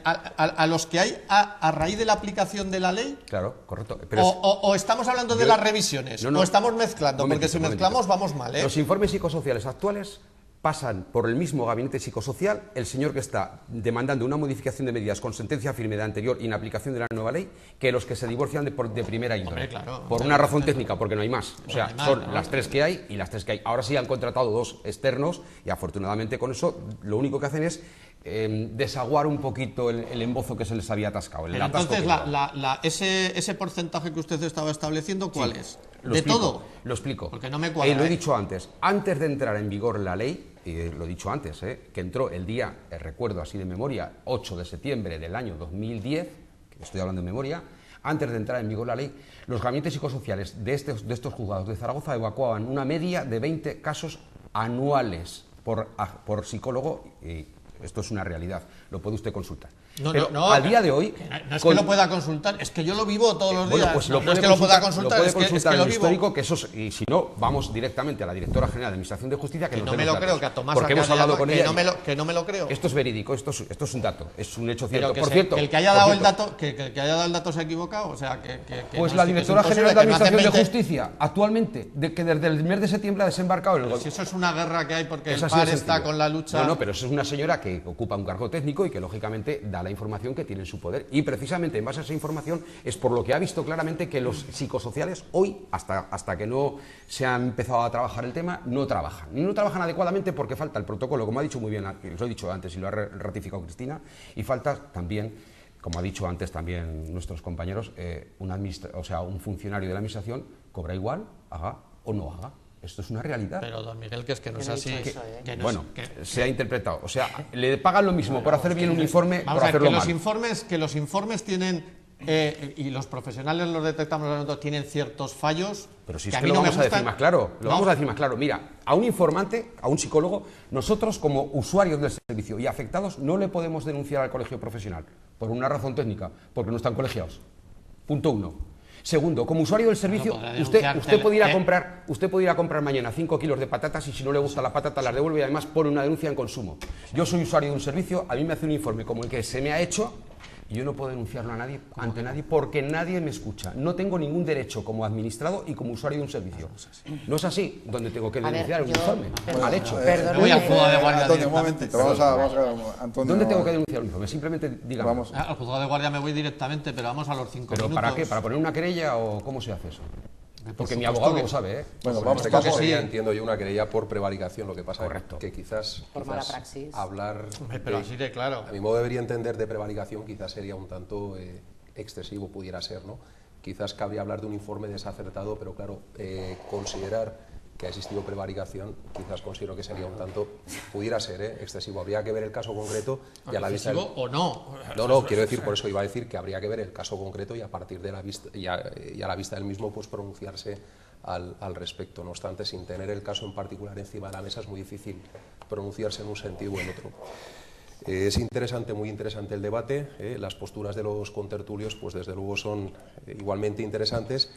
A los que hay a raíz de la aplicación de la ley. Claro, correcto. Pero o estamos hablando de las revisiones, o estamos mezclando, porque si mezclamos vamos mal, ¿eh? Los informes psicosociales actuales pasan por el mismo gabinete psicosocial el señor que está demandando una modificación de medidas con sentencia firme de anterior y en aplicación de la nueva ley que los que se divorcian de primera índole. Claro, por una razón técnica, porque no hay más. O sea, son las 3 que hay y las 3 que hay. Ahora sí han contratado 2 externos y afortunadamente con eso lo único que hacen es desaguar un poquito el embozo que se les había atascado. Pero entonces, ese porcentaje que usted estaba estableciendo, ¿cuál es? ¿De todo? Lo explico. Porque no me cuadra. Lo he dicho antes. Antes de entrar en vigor la ley, lo he dicho antes, que entró el día, recuerdo así de memoria, 8 de septiembre del año 2010, que estoy hablando de memoria, antes de entrar en vigor la ley, los gabinetes psicosociales de estos juzgados de Zaragoza evacuaban una media de 20 casos anuales por psicólogo, y esto es una realidad, lo puede usted consultar. No, al día de hoy... No es que lo pueda consultar, es que yo lo vivo todos los días. Pues no es que lo pueda consultar, lo puede consultar en el histórico, que eso y si no, vamos directamente a la Directora General de Administración de Justicia, que no me lo creo, que a Tomás porque hemos hablado con ella. Que no me lo creo. Esto es verídico, esto es un dato, es un hecho cierto. Por cierto, que el que haya dado el dato, que haya dado el dato se ha equivocado, o sea, pues la Directora General de Administración de Justicia, actualmente, que desde el mes de septiembre ha desembarcado el gobierno. Si eso es una guerra que hay porque el PAR está con la lucha... No, pero eso es una señora que ocupa un cargo técnico y que lógicamente da la información que tiene en su poder, y precisamente en base a esa información es por lo que ha visto claramente que los psicosociales hoy, hasta que no se ha empezado a trabajar el tema, no trabajan adecuadamente porque falta el protocolo, como ha dicho muy bien, lo he dicho antes y lo ha ratificado Cristina, y falta también, como ha dicho antes también nuestros compañeros, un funcionario de la administración cobra igual, haga o no haga. Esto es una realidad. Pero, don Miguel, que es que no es así. Se ha interpretado. O sea, le pagan lo mismo por hacer bien un informe, por hacerlo mal. Que los informes tienen, y los profesionales los detectamos, tienen ciertos fallos. Pero si es que lo vamos a decir más claro. Vamos a decir más claro. Mira, a un informante, a un psicólogo, nosotros como usuarios del servicio y afectados no le podemos denunciar al colegio profesional por una razón técnica, porque no están colegiados. Punto 1. Segundo, como usuario del servicio, usted puede ir a comprar mañana 5 kilos de patatas y si no le gusta la patata las devuelve y además pone una denuncia en consumo. Yo soy usuario de un servicio, a mí me hace un informe como el que se me ha hecho y yo no puedo denunciarlo ante nadie porque nadie me escucha. No tengo ningún derecho como administrado y como usuario de un servicio. No es así donde tengo que denunciar un informe. Mal hecho. Voy al juzgado de guardia. Antonio, un momentito. Vamos a Antonio. ¿Dónde tengo que denunciar un informe? Simplemente dígame. Al juzgado de guardia me voy directamente, pero vamos a los 5 minutos. ¿Pero para qué? ¿Para poner una querella o cómo se hace eso? Porque mi abogado no lo sabe, ¿eh? Bueno, vamos, en este caso sería, entiendo yo, una querella por prevaricación, lo que pasa que quizás por mala praxis. Hablar... Pero así de claro. A mi modo debería entender de prevaricación quizás sería un tanto excesivo, pudiera ser, ¿no? Quizás cabría hablar de un informe desacertado, pero claro, considerar que ha existido prevaricación, quizás considero que sería un tanto, pudiera ser excesivo. Habría que ver el caso concreto y a la vista... ¿Excesivo o no? No, quiero decir, por eso iba a decir que habría que ver el caso concreto y a partir de la vista, y a la vista del mismo, pues pronunciarse al respecto. No obstante, sin tener el caso en particular encima de la mesa es muy difícil pronunciarse en un sentido o en otro. Es interesante, muy interesante el debate, las posturas de los contertulios pues desde luego son igualmente interesantes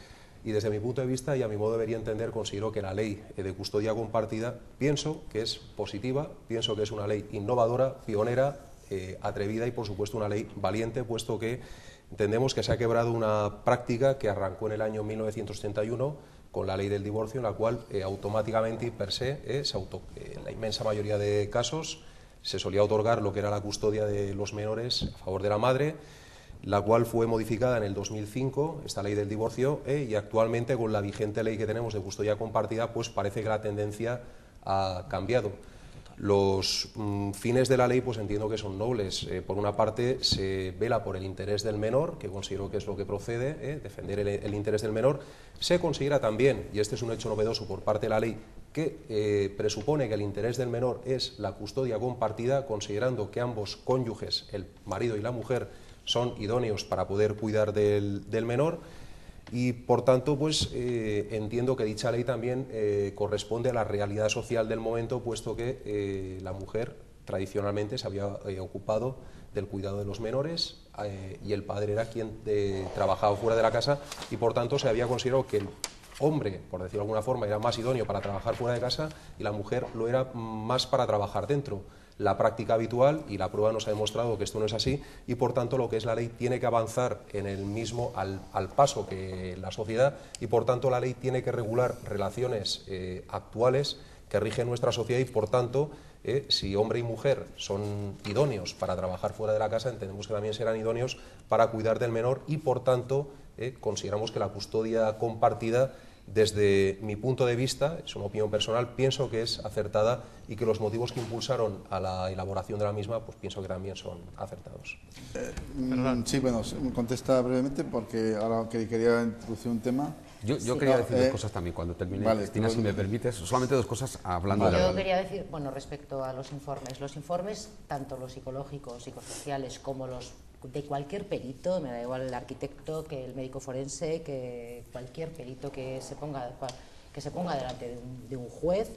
y desde mi punto de vista y a mi modo de ver y entender considero que la ley de custodia compartida pienso que es positiva, pienso que es una ley innovadora, pionera, atrevida y por supuesto una ley valiente, puesto que entendemos que se ha quebrado una práctica que arrancó en el año 1931 con la ley del divorcio, en la cual automáticamente y per se, en la inmensa mayoría de casos, se solía otorgar lo que era la custodia de los menores a favor de la madre, la cual fue modificada en el 2005, esta ley del divorcio, y actualmente con la vigente ley que tenemos de custodia compartida, pues parece que la tendencia ha cambiado. Los fines de la ley pues entiendo que son nobles. Por una parte se vela por el interés del menor, que considero que es lo que procede, defender el interés del menor. Se considera también, y este es un hecho novedoso por parte de la ley, que presupone que el interés del menor es la custodia compartida, considerando que ambos cónyuges, el marido y la mujer, son idóneos para poder cuidar del menor. Y por tanto, pues entiendo que dicha ley también corresponde a la realidad social del momento, puesto que la mujer tradicionalmente se había ocupado del cuidado de los menores y el padre era quien trabajaba fuera de la casa y por tanto se había considerado que el hombre, por decirlo de alguna forma, era más idóneo para trabajar fuera de casa y la mujer lo era más para trabajar dentro. La práctica habitual y la prueba nos ha demostrado que esto no es así y por tanto lo que es la ley tiene que avanzar en el mismo al paso que la sociedad y por tanto la ley tiene que regular relaciones actuales que rigen nuestra sociedad y por tanto si hombre y mujer son idóneos para trabajar fuera de la casa entendemos que también serán idóneos para cuidar del menor y por tanto consideramos que la custodia compartida desde mi punto de vista, es una opinión personal, pienso que es acertada y que los motivos que impulsaron a la elaboración de la misma, pues pienso que también son acertados. Sí, bueno, contesta brevemente porque ahora quería introducir un tema. Yo quería decir dos cosas también cuando termine, vale, Cristina, si me permites, solamente dos cosas hablando de la... Yo quería decir, bueno, respecto a los informes, tanto los psicológicos, psicosociales, como los de cualquier perito, me da igual el arquitecto que el médico forense, que cualquier perito que se ponga delante de un juez,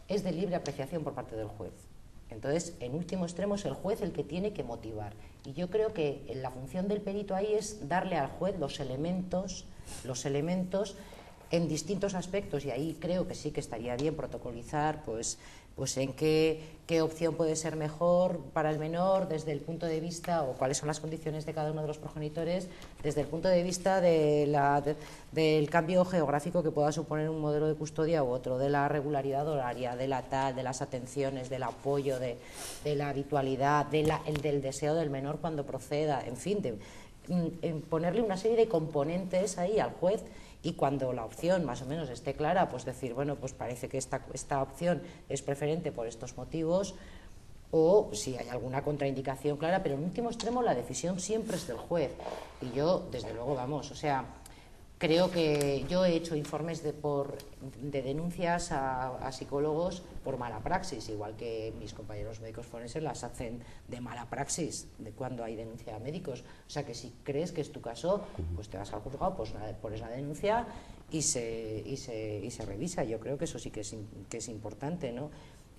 es de libre apreciación por parte del juez. Entonces, en último extremo es el juez el que tiene que motivar. Y yo creo que la función del perito ahí es darle al juez los elementos en distintos aspectos, y ahí creo que sí que estaría bien protocolizar pues en qué opción puede ser mejor para el menor desde el punto de vista, o cuáles son las condiciones de cada uno de los progenitores desde el punto de vista del cambio geográfico que pueda suponer un modelo de custodia u otro, de la regularidad horaria, de las atenciones, del apoyo, de la habitualidad, del deseo del menor cuando proceda, en fin, ponerle una serie de componentes ahí al juez. Y cuando la opción más o menos esté clara, pues decir, bueno, pues parece que esta opción es preferente por estos motivos, o si hay alguna contraindicación clara, pero en último extremo la decisión siempre es del juez. Y yo, desde luego, vamos, o sea, creo que yo he hecho informes de denuncias a psicólogos por mala praxis, igual que mis compañeros médicos forenses las hacen de mala praxis de cuando hay denuncia a médicos. O sea que si crees que es tu caso, pues te vas al juzgado, pues pones la denuncia y se revisa. Yo creo que eso sí que es importante, ¿no?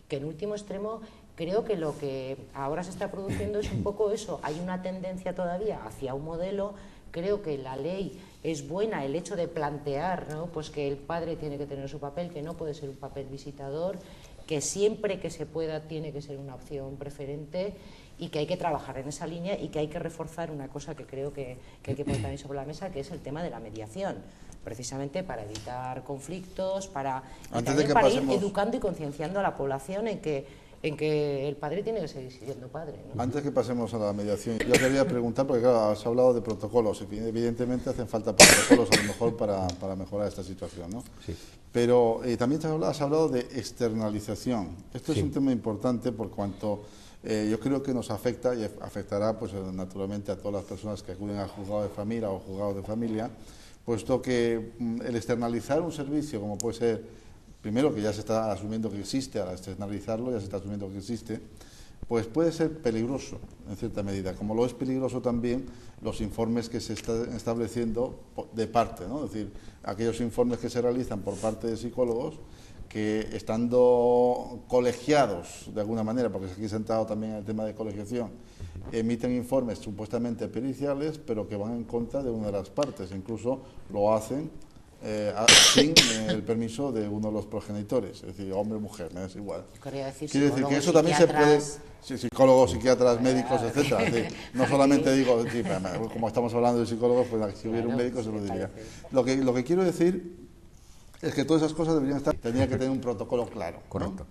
Que en último extremo creo que lo que ahora se está produciendo es un poco eso. Hay una tendencia todavía hacia un modelo. Creo que la ley es buena, el hecho de plantear, ¿no?, pues que el padre tiene que tener su papel, que no puede ser un papel visitador, que siempre que se pueda tiene que ser una opción preferente y que hay que trabajar en esa línea y que hay que reforzar una cosa que creo que hay que poner también sobre la mesa, que es el tema de la mediación, precisamente para evitar conflictos, para ir educando y concienciando a la población en que el padre tiene que seguir siendo padre, ¿no? Antes que pasemos a la mediación, yo quería preguntar, porque claro, has hablado de protocolos, evidentemente hacen falta protocolos a lo mejor para mejorar esta situación, ¿no? Sí. Pero también has hablado de externalización. Esto es un tema importante por cuanto yo creo que nos afecta y afectará pues naturalmente a todas las personas que acuden al juzgado de familia o juzgado de familia, puesto que el externalizar un servicio como puede ser primero que ya se está asumiendo que existe, al externalizarlo ya se está asumiendo que existe, pues puede ser peligroso en cierta medida, como lo es peligroso también los informes que se están estableciendo de parte, ¿no? Es decir, aquellos informes que se realizan por parte de psicólogos que, estando colegiados de alguna manera, porque aquí se ha entrado también en el tema de colegiación, emiten informes supuestamente periciales, pero que van en contra de una de las partes, incluso lo hacen sin el permiso de uno de los progenitores, es decir, hombre o mujer, me es igual. Quería decir, quiere decir que eso también se puede, sí, psicólogos, psiquiatras, médicos, etcétera. Es decir, no solamente digo, sí, como estamos hablando de psicólogos, pues si hubiera un médico se lo diría. Lo que quiero decir es que todas esas cosas tendría que tener un protocolo claro. Correcto.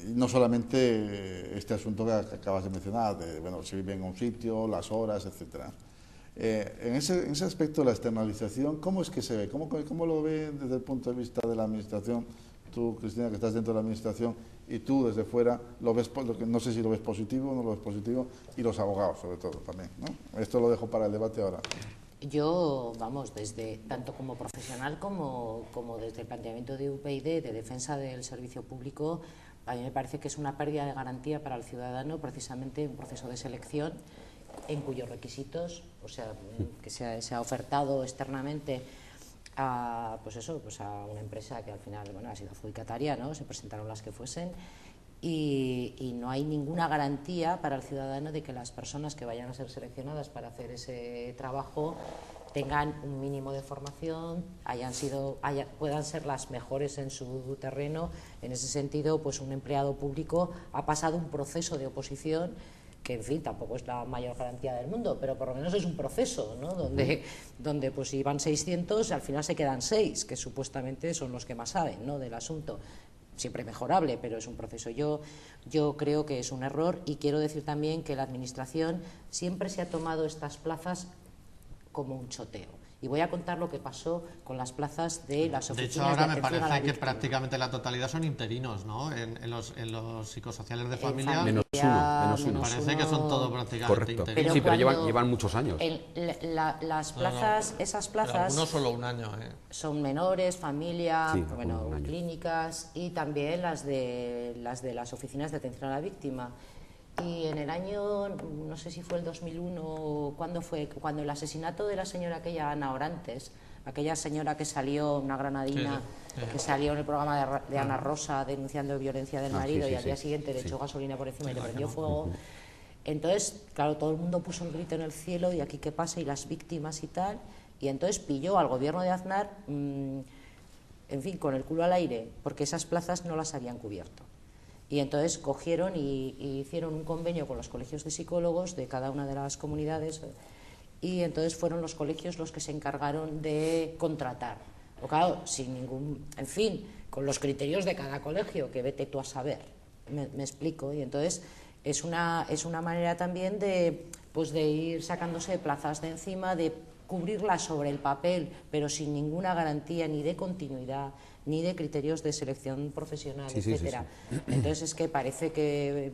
No solamente este asunto que acabas de mencionar, de bueno, si viven en un sitio, las horas, etcétera. En ese aspecto de la externalización, ¿cómo es que se ve? ¿Cómo lo ve desde el punto de vista de la administración? Tú, Cristina, que estás dentro de la administración, y tú desde fuera, lo ves, no sé si lo ves positivo o no lo ves positivo, y los abogados sobre todo también, ¿no? Esto lo dejo para el debate ahora. Yo, vamos, tanto como profesional como desde el planteamiento de UPyD de defensa del servicio público, a mí me parece que es una pérdida de garantía para el ciudadano, precisamente un proceso de selección en cuyos requisitos, o sea, que se ha ofertado externamente a, pues eso, pues a una empresa que al final, bueno, ha sido adjudicataria, ¿no? Se presentaron las que fuesen y no hay ninguna garantía para el ciudadano de que las personas que vayan a ser seleccionadas para hacer ese trabajo tengan un mínimo de formación, puedan ser las mejores en su terreno. En ese sentido, pues un empleado público ha pasado un proceso de oposición que, en fin, tampoco es la mayor garantía del mundo, pero por lo menos es un proceso, ¿no? Donde pues si van 600, al final se quedan 6, que supuestamente son los que más saben, ¿no?, del asunto. Siempre mejorable, pero es un proceso. Yo creo que es un error, y quiero decir también que la Administración siempre se ha tomado estas plazas como un choteo. Y voy a contar lo que pasó con las plazas de las oficinas de atención a la víctima. De hecho, ahora me parece que prácticamente la totalidad son interinos, ¿no? En los psicosociales de familia. Menos uno. Parece que son todo prácticamente correcto. interinos. Sí, pero llevan muchos años. Las plazas, esas plazas... No solo un año, son menores, familia, sí, bueno, clínicas, y también las de las oficinas de atención a la víctima. Y en el año, no sé si fue el 2001, ¿cuándo fue? Cuando el asesinato de la señora aquella, Ana Orantes, aquella señora que salió, una granadina, que salió en el programa de Ana Rosa denunciando violencia del marido, y al día siguiente le echó gasolina por encima y le prendió fuego. Entonces, claro, todo el mundo puso un grito en el cielo, y aquí qué pasa, y las víctimas y tal, y entonces pilló al gobierno de Aznar, en fin, con el culo al aire, porque esas plazas no las habían cubierto. Y entonces cogieron y hicieron un convenio con los colegios de psicólogos de cada una de las comunidades, y entonces fueron los colegios los que se encargaron de contratar. O claro, sin ningún, en fin, con los criterios de cada colegio, que vete tú a saber, me explico. Y entonces es una manera también de ir sacándose plazas de encima, de cubrirlas sobre el papel, pero sin ninguna garantía ni de continuidad, ni de criterios de selección profesional, etcétera. Entonces es que parece que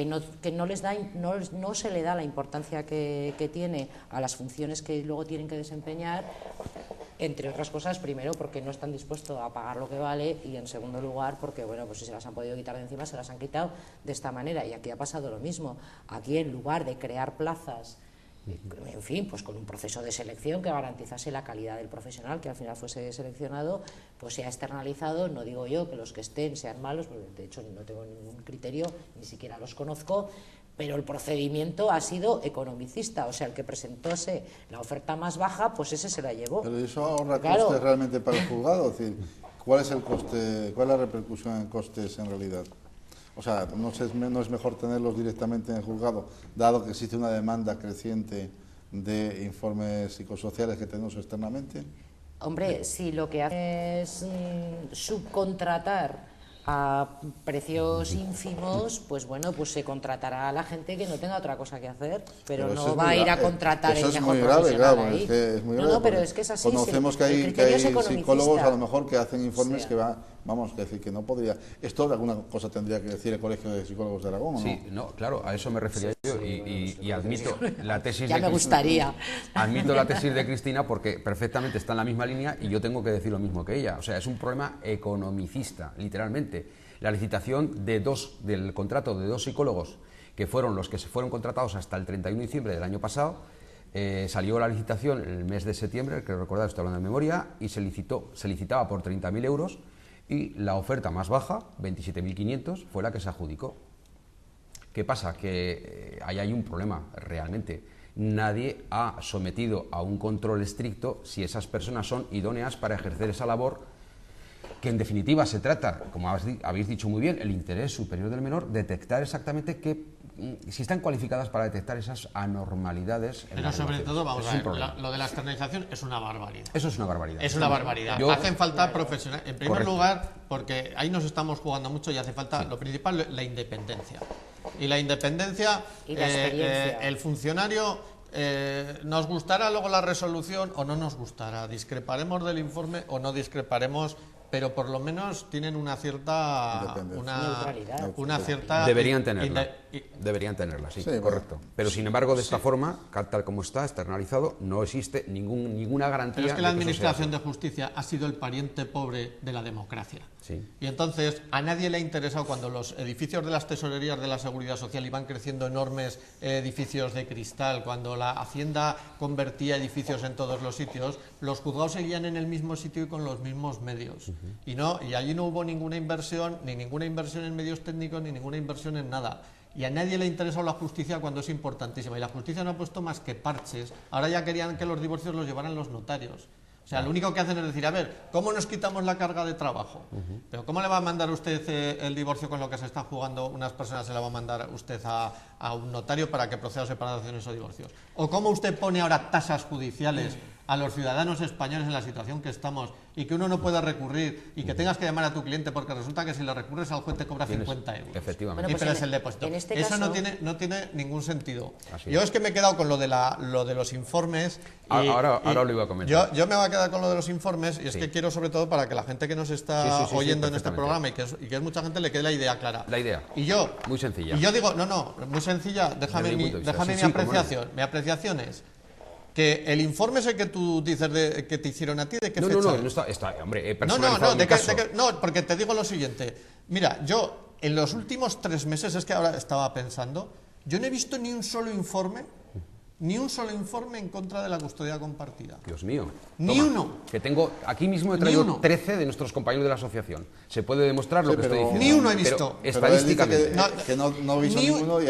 no se le da la importancia que tiene a las funciones que luego tienen que desempeñar, entre otras cosas, primero porque no están dispuestos a pagar lo que vale, y en segundo lugar porque, bueno, pues si se las han podido quitar de encima, se las han quitado de esta manera. Y aquí ha pasado lo mismo. Aquí, en lugar de crear plazas, en fin, pues con un proceso de selección que garantizase la calidad del profesional que al final fuese seleccionado, pues se ha externalizado. No digo yo que los que estén sean malos, porque de hecho no tengo ningún criterio, ni siquiera los conozco, pero el procedimiento ha sido economicista, o sea, el que presentase la oferta más baja, pues ese se la llevó. Pero eso ahorra costes realmente para el juzgado, es decir, ¿cuál es el coste, cuál es la repercusión en costes en realidad? O sea, ¿no es mejor tenerlos directamente en el juzgado, dado que existe una demanda creciente de informes psicosociales que tenemos externamente? Hombre, si lo que hace es subcontratar a precios ínfimos, pues bueno, pues se contratará a la gente que no tenga otra cosa que hacer, pero no va a ir a contratar el mejor profesional ahí. Eso es muy grave, No, pero es que es así. Conocemos que hay psicólogos a lo mejor que hacen informes que Vamos, es decir, que no podría... Esto de alguna cosa tendría que decir el Colegio de Psicólogos de Aragón, ¿o no? Sí, no, claro, a eso me refería yo y admito la tesis ya de me gustaría. Admito la tesis de Cristina porque perfectamente está en la misma línea y yo tengo que decir lo mismo que ella. O sea, es un problema economicista, literalmente. La licitación del contrato de 2 psicólogos, que fueron los que se fueron contratados hasta el 31 de diciembre del año pasado, salió la licitación en el mes de septiembre, que recordad, estoy hablando de memoria, y se licitaba por 30.000 euros y la oferta más baja, 27.500, fue la que se adjudicó. ¿Qué pasa? Que ahí hay un problema, realmente. Nadie ha sometido a un control estricto si esas personas son idóneas para ejercer esa labor, que en definitiva se trata, como habéis dicho muy bien, el interés superior del menor, detectar exactamente si están cualificadas para detectar esas anormalidades. Pero sobre todo, vamos a ver, lo de la externalización es una barbaridad. Eso es una barbaridad. Es una barbaridad. Hacen falta profesionales. En primer lugar, porque ahí nos estamos jugando mucho y hace falta, lo principal, la independencia. Y la independencia, y la experiencia. El funcionario, nos gustará luego la resolución o no nos gustará, discreparemos del informe o no discreparemos, pero por lo menos tienen una cierta neutralidad. Una cierta deberían tenerla, sí, correcto. Pero sin embargo, de esta forma, tal como está externalizado, no existe ninguna garantía. Pero es que la administración de justicia ha sido el pariente pobre de la democracia. Sí. Y entonces a nadie le ha interesado, cuando los edificios de las tesorerías de la Seguridad Social iban creciendo enormes edificios de cristal, cuando la Hacienda convertía edificios en todos los sitios, los juzgados seguían en el mismo sitio y con los mismos medios. Y allí no hubo ninguna inversión, ni ninguna inversión en medios técnicos, ni ninguna inversión en nada. Y a nadie le ha interesado la justicia cuando es importantísima. Y la justicia no ha puesto más que parches. Ahora ya querían que los divorcios los llevaran los notarios. O sea, lo único que hacen es decir, a ver, ¿cómo nos quitamos la carga de trabajo? Pero ¿cómo le va a mandar usted el divorcio con lo que se está jugando? Unas personas se la va a mandar usted a un notario para que proceda a separaciones o divorcios. ¿O cómo usted pone ahora tasas judiciales a los ciudadanos españoles en la situación que estamos y que uno no pueda recurrir y que tengas que llamar a tu cliente porque resulta que si le recurres al juez te cobra 50 euros? Efectivamente. Bueno, pues pero es el depósito. Eso caso, no tiene ningún sentido. Yo es que me he quedado con lo de los informes. Ahora lo iba a comentar. Yo me voy a quedar con lo de los informes y es que quiero, sobre todo, para que la gente que nos está oyendo en este programa y que es mucha gente, le quede la idea clara. La idea. Y yo, muy sencilla. Y yo digo, muy sencilla, déjame mi apreciación. Mi apreciación es que el informe ese que tú dices que te hicieron a ti, ¿de qué fecha? No está, hombre, personalizado no, porque te digo lo siguiente. Mira, yo en los últimos 3 meses, es que ahora estaba pensando, yo no he visto ni un solo informe en contra de la custodia compartida. Dios mío. Ni uno. Que tengo, aquí mismo he traído 13 de nuestros compañeros de la asociación. Se puede demostrar lo que estoy diciendo. Ni uno he visto. Pero estadísticamente. Que no he visto ninguno y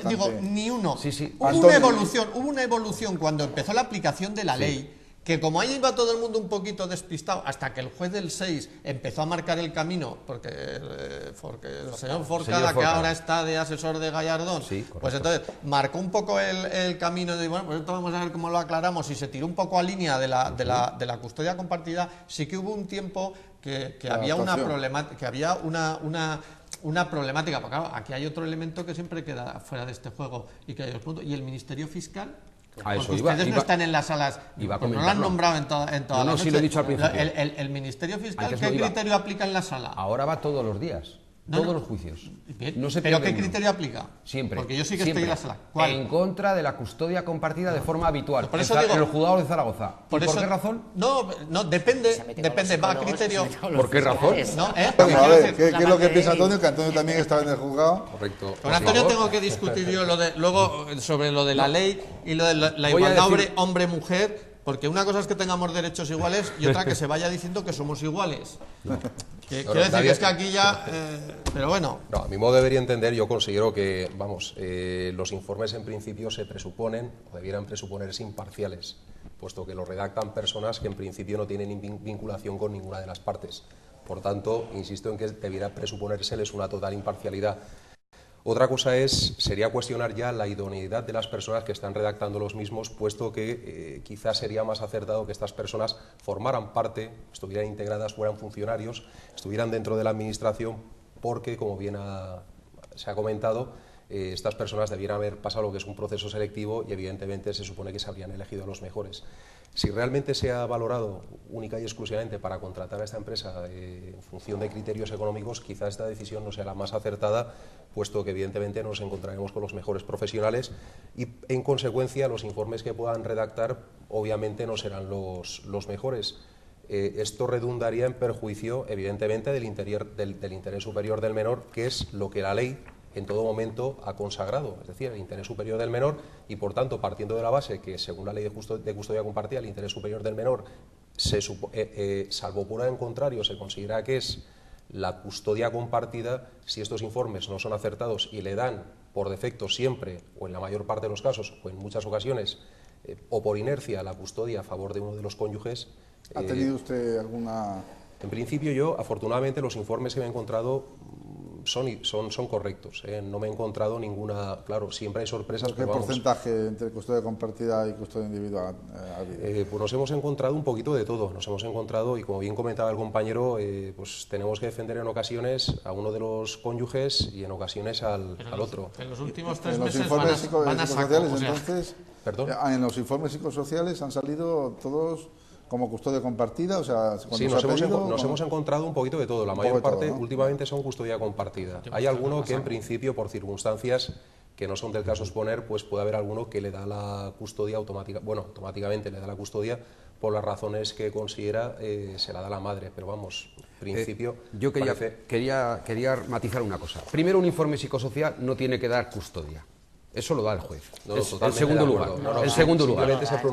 digo, ni uno. Sí. Hubo una evolución cuando empezó la aplicación de la ley, que como ahí iba todo el mundo un poquito despistado, hasta que el juez del 6 empezó a marcar el camino, porque el señor Forcada, que ahora está de asesor de Gallardón, pues entonces marcó un poco el camino de, bueno, pues esto vamos a ver cómo lo aclaramos, y se tiró un poco a línea de la custodia compartida. Sí que hubo un tiempo que había una problemática, porque claro, aquí hay otro elemento que siempre queda fuera de este juego y que hay otro punto, y el Ministerio Fiscal. Porque ustedes no están en las salas, no lo han nombrado en toda la noche. Sí, lo he dicho al principio. El Ministerio Fiscal, ¿qué criterio aplica en la sala? Ahora va todos los días. Todos los juicios. Bien, ¿pero qué criterio aplica? Siempre. Porque yo sí que estoy en la sala. ¿Cuál? En contra de la custodia compartida de forma habitual. Por eso digo, en el juzgado de Zaragoza. ¿Por qué razón? No, depende, va a criterio. ¿Por qué razón? A ver, ¿qué es lo que piensa Antonio? Que Antonio también estaba en el juzgado. Correcto. Con Antonio tengo que discutir yo luego sobre lo de la ley y lo de la igualdad hombre-mujer. Porque una cosa es que tengamos derechos iguales y otra que se vaya diciendo que somos iguales. Quiero decir que es que aquí ya... pero bueno. No, a mi modo debería entender, yo considero que, los informes en principio se presuponen, o debieran presuponerse imparciales, puesto que lo redactan personas que en principio no tienen vinculación con ninguna de las partes. Por tanto, insisto en que debiera presuponérseles una total imparcialidad. Otra cosa sería cuestionar ya la idoneidad de las personas que están redactando los mismos, puesto que quizás sería más acertado que estas personas formaran parte, estuvieran integradas, fueran funcionarios, estuvieran dentro de la administración, porque, como bien se ha comentado, estas personas debieran haber pasado lo que es un proceso selectivo y evidentemente se supone que se habrían elegido a los mejores. Si realmente se ha valorado única y exclusivamente para contratar a esta empresa en función de criterios económicos, quizás esta decisión no sea la más acertada, puesto que evidentemente nos encontraremos con los mejores profesionales y en consecuencia los informes que puedan redactar obviamente no serán los mejores. Esto redundaría en perjuicio evidentemente del interés superior del menor, que es lo que la ley en todo momento ha consagrado, es decir, el interés superior del menor, y por tanto, partiendo de la base que según la ley de custodia compartida, el interés superior del menor, salvo prueba en contrario, se considera que es la custodia compartida. Si estos informes no son acertados y le dan por defecto siempre, o en la mayor parte de los casos, o en muchas ocasiones, o por inercia, la custodia a favor de uno de los cónyuges. ¿Ha tenido usted alguna...? En principio yo, afortunadamente, los informes que me he encontrado son correctos. No me he encontrado ninguna... Claro, siempre hay sorpresas. ¿Qué porcentaje entre custodia compartida y custodia individual ha habido? Pues nos hemos encontrado un poquito de todo. Nos hemos encontrado, y como bien comentaba el compañero, pues tenemos que defender en ocasiones a uno de los cónyuges y en ocasiones al otro. En los últimos 3 los meses informes van a saco, psicosociales, o sea, entonces, ¿Perdón? En los informes psicosociales han salido todos como custodia compartida, o sea, sí, nos hemos encontrado un poquito de todo. La mayor parte últimamente son custodia compartida. Hay alguno que en principio, por circunstancias que no son del caso exponer, pues puede haber alguno que le da la custodia automáticamente le da la custodia por las razones que considera, se la da la madre, pero vamos, en principio... Yo quería matizar una cosa. Primero, un informe psicosocial no tiene que dar custodia. Eso lo da el juez. En segundo lugar,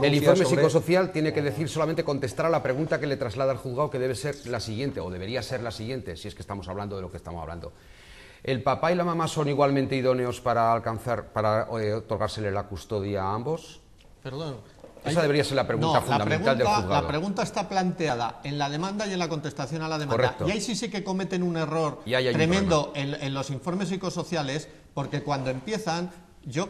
el informe psicosocial tiene que decir solamente contestar a la pregunta que le traslada al juzgado, que debe ser la siguiente, o debería ser la siguiente, si es que estamos hablando de lo que estamos hablando. ¿El papá y la mamá son igualmente idóneos para otorgársele la custodia a ambos? Perdón. Esa debería ser la pregunta fundamental del juzgado. La pregunta está planteada en la demanda y en la contestación a la demanda. Correcto. Y ahí sí que cometen un error tremendo en los informes psicosociales, porque cuando empiezan...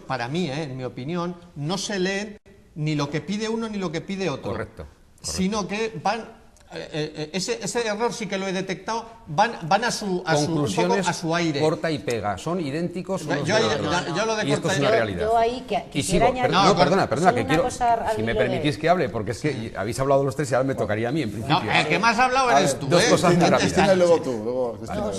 para mí, en mi opinión, no se leen ni lo que pide uno ni lo que pide otro. Correcto. Sino que van, ese error sí que lo he detectado, van a su aire. Corta y pega, son idénticos unos yo lo de y esto corta es y una pega. realidad. Yo ahí quisiera añadir... No, perdona, que quiero, si me hilo permitís que hable, porque es que habéis hablado los tres y ahora me tocaría a mí, en principio. No, el que más ha hablado eres tú. Dos cosas muy rápidas. Cristina y luego tú. Luego Cristina. No,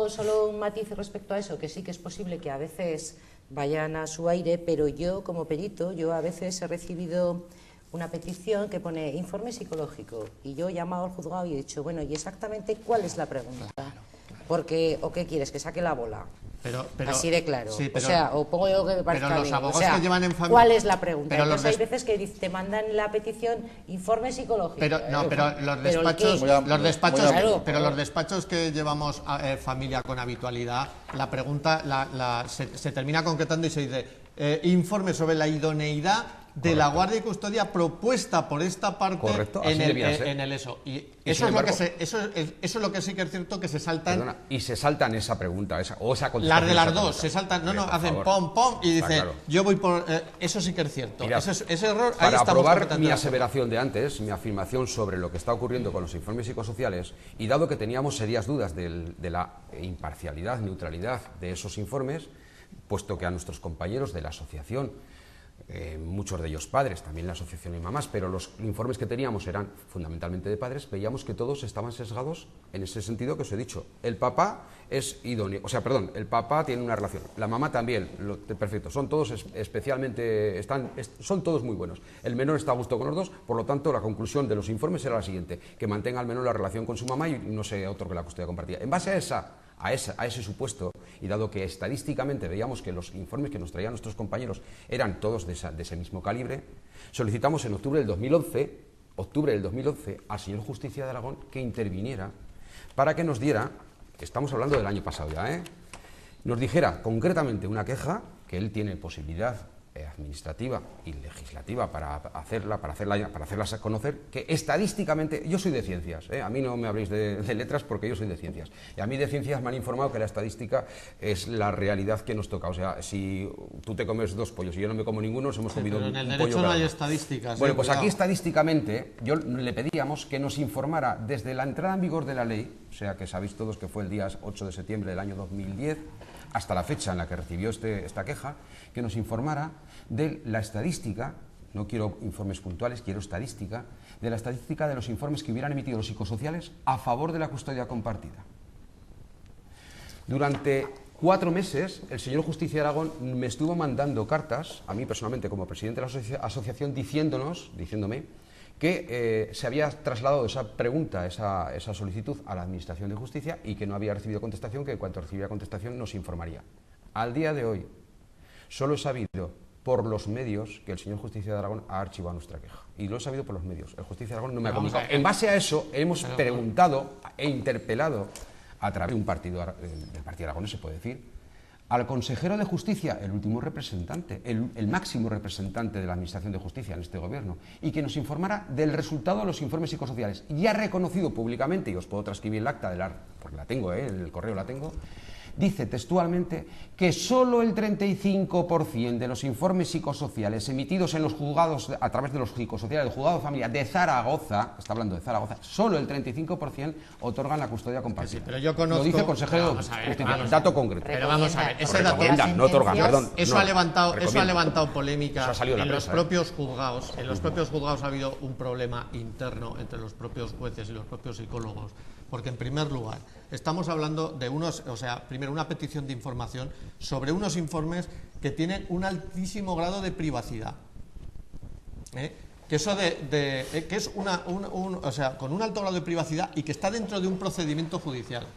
solo un matiz respecto a eso, que sí que es posible que a veces vayan a su aire, pero yo como perito, yo a veces he recibido una petición que pone informe psicológico y yo he llamado al juzgado y he dicho, bueno, ¿y exactamente cuál es la pregunta? Porque, ¿o qué quieres? ¿Que saque la bola? Pero, así de claro. Sí, pero, o sea, o pongo yo que me parezca pero los bien. abogados o sea, que llevan en familia... ¿cuál es la pregunta? Pero entonces hay veces que te mandan la petición informe psicológico. Pero los despachos que llevamos familia con habitualidad, la pregunta se termina concretando y se dice informe sobre la idoneidad de la guardia y custodia propuesta por esta parte. Correcto, en el eso. Y eso es lo que sí que es cierto, que se saltan. Perdona, y se saltan esa pregunta, esa contestación. Las de las dos, se saltan, hacen pom, pom, y dicen, claro. yo voy por. Eso sí que es cierto. Mirad, ese error, ahí para estamos aprobar mi aseveración de antes, mi afirmación sobre lo que está ocurriendo con los informes psicosociales, y dado que teníamos serias dudas de la imparcialidad, neutralidad de esos informes, puesto que a nuestros compañeros de la asociación, muchos de ellos padres, también la asociación de mamás, pero los informes que teníamos eran fundamentalmente de padres, veíamos que todos estaban sesgados en ese sentido que os he dicho. El papá es idóneo, el papá tiene una relación, la mamá también, perfecto, son todos especialmente, son todos muy buenos. El menor está a gusto con los dos, por lo tanto la conclusión de los informes era la siguiente, que mantenga al menor la relación con su mamá y no se otorgue la custodia compartida. En base a ese supuesto, y dado que estadísticamente veíamos que los informes que nos traían nuestros compañeros eran todos de ese mismo calibre, solicitamos en octubre del 2011 al señor Justicia de Aragón que interviniera para que nos diera, estamos hablando del año pasado ya, nos dijera concretamente una queja, que él tiene posibilidad administrativa y legislativa para hacerlas conocer, que estadísticamente, yo soy de ciencias, a mí no me habléis de letras porque yo soy de ciencias, y a mí de ciencias me han informado que la estadística es la realidad que nos toca, o sea, si tú te comes 2 pollos y yo no me como ninguno, nos hemos comido un pollo. Pero en el derecho no hay estadísticas. Bueno, pues aquí estadísticamente yo le pedíamos que nos informara desde la entrada en vigor de la ley, o sea que sabéis todos que fue el día 8 de septiembre del año 2010, hasta la fecha en la que recibió esta queja, que nos informara de la estadística, no quiero informes puntuales, quiero estadística, de la estadística de los informes que hubieran emitido los psicosociales a favor de la custodia compartida. Durante 4 meses, el señor Justicia de Aragón me estuvo mandando cartas, a mí personalmente como presidente de la asociación, diciéndome que se había trasladado esa pregunta, esa solicitud a la Administración de Justicia y que no había recibido contestación, que en cuanto recibiera contestación nos informaría. Al día de hoy, solo he sabido por los medios que el señor Justicia de Aragón ha archivado nuestra queja. Y lo he sabido por los medios. El Justicia de Aragón no me ha comunicado. En base a eso, hemos preguntado e interpelado a través de un partido, del Partido Aragonés, se puede decir, al consejero de Justicia, el último representante, el máximo representante de la Administración de Justicia en este gobierno, y que nos informara del resultado de los informes psicosociales. Y ha reconocido públicamente, y os puedo transcribir el acta, porque la tengo, en el correo la tengo, dice textualmente que solo el 35% de los informes psicosociales emitidos en los juzgados, a través de los psicosociales del juzgado de familia de Zaragoza, está hablando de Zaragoza, solo el 35% otorgan la custodia compartida. Sí, pero yo conozco... Lo dice el consejero, dato concreto. Pero vamos a ver, ese dato... No otorgan, perdón. Eso ha levantado polémica en los propios juzgados. En los propios juzgados ha habido un problema interno entre los propios jueces y los propios psicólogos. Porque, en primer lugar, estamos hablando de primero una petición de información sobre unos informes que tienen un altísimo grado de privacidad. Que eso que es con un alto grado de privacidad y que está dentro de un procedimiento judicial.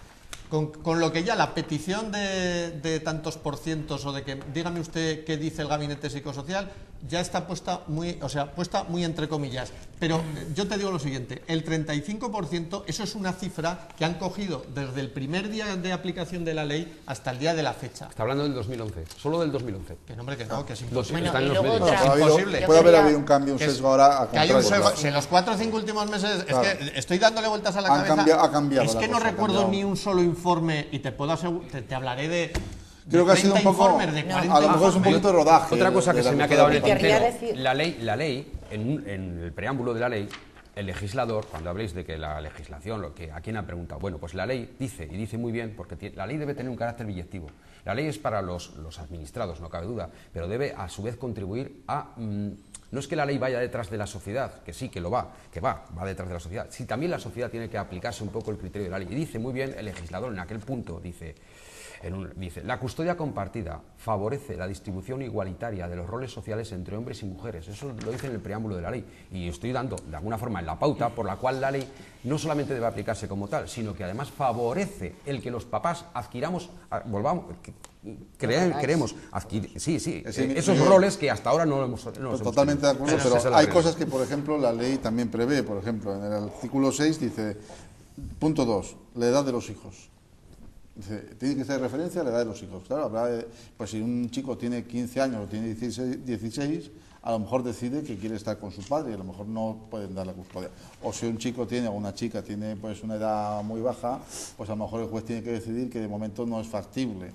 Con lo que ya la petición de tantos porcientos o de que dígame usted qué dice el gabinete psicosocial ya está puesta muy entre comillas. Pero yo te digo lo siguiente, el 35%, eso es una cifra que han cogido desde el primer día de aplicación de la ley hasta el día de la fecha. Está hablando del 2011, solo del 2011. Que nombre que no, que es imposible. Están en los medios. Imposible. Puede haber habido un cambio, un sesgo ahora. Que hay un sesgo. Si en los 4 o 5 últimos meses, es que estoy dándole vueltas a la cabeza. Ha cambiado es que no recuerdo ni un solo informe y te puedo asegurar, te hablaré de... Creo que ha sido un poco, a lo mejor es un poquito de rodaje. Otra cosa que se me ha quedado en el tintero, decir... la ley, en el preámbulo de la ley, el legislador, cuando habléis de que la legislación, ¿a quién ha preguntado? Bueno, pues la ley dice, y dice muy bien, porque la ley debe tener un carácter biyectivo. La ley es para los administrados, no cabe duda, pero debe a su vez contribuir a... no es que la ley vaya detrás de la sociedad, que sí, que va detrás de la sociedad. Sí, también la sociedad tiene que aplicarse un poco el criterio de la ley. Y dice muy bien el legislador en aquel punto, dice, la custodia compartida favorece la distribución igualitaria de los roles sociales entre hombres y mujeres. Eso lo dice en el preámbulo de la ley. Y estoy dando, de alguna forma, en la pauta por la cual la ley no solamente debe aplicarse como tal, sino que además favorece el que los papás queremos adquirir esos roles que hasta ahora no hemos totalmente de acuerdo, pero hay cosas que, por ejemplo, la ley también prevé. Por ejemplo, en el artículo 6 dice, punto 2, la edad de los hijos. Dice, tiene que ser referencia a la edad de los hijos. Claro, pues si un chico tiene 15 años o tiene 16, a lo mejor decide que quiere estar con su padre y a lo mejor no pueden dar la custodia. O si un chico o una chica tiene pues una edad muy baja, pues a lo mejor el juez tiene que decidir que de momento no es factible.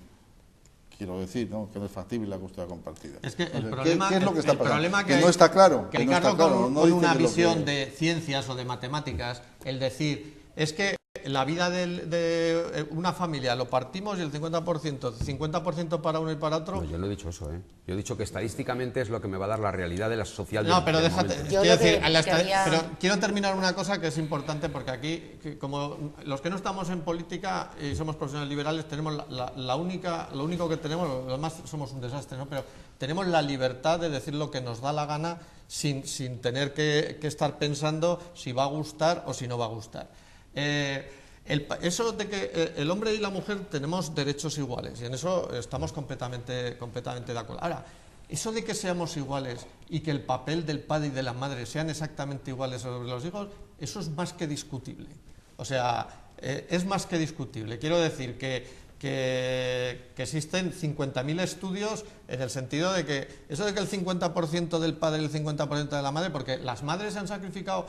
Quiero decir, ¿no? Que no es factible la custodia compartida. Es que el problema, ¿qué es lo que está pasando? Que no está claro. Que hay con una visión de ciencias o de matemáticas, el decir, es que la vida de una familia lo partimos y el 50% para uno y para otro. No, yo no he dicho eso, Yo he dicho que estadísticamente es lo que me va a dar la realidad de la social. No, pero déjate. Pero quiero terminar una cosa que es importante, porque aquí, como los que no estamos en política y somos profesionales liberales, tenemos lo único que tenemos, los demás somos un desastre, ¿no? Pero tenemos la libertad de decir lo que nos da la gana sin tener que estar pensando si va a gustar o si no va a gustar. Eso de que el hombre y la mujer tenemos derechos iguales, y en eso estamos completamente de acuerdo. Ahora, eso de que seamos iguales y que el papel del padre y de la madre sean exactamente iguales sobre los hijos, eso es más que discutible. O sea, es más que discutible. Quiero decir que existen 50.000 estudios en el sentido de que eso de que el 50% del padre y el 50% de la madre, porque las madres se han sacrificado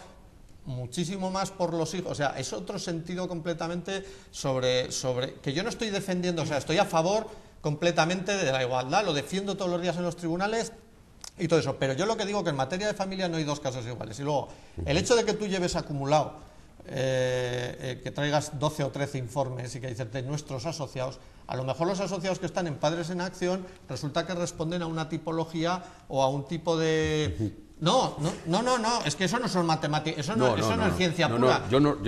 muchísimo más por los hijos, o sea, es otro sentido completamente sobre que yo no estoy defendiendo, o sea, estoy a favor completamente de la igualdad, lo defiendo todos los días en los tribunales y todo eso, pero yo lo que digo que en materia de familia no hay dos casos iguales. Y luego, el hecho de que tú lleves acumulado que traigas 12 o 13 informes y que dices de nuestros asociados, a lo mejor los asociados que están en Padres en Acción resulta que responden a una tipología o a un tipo de... No, es que eso no son matemáticas, eso no es ciencia pura,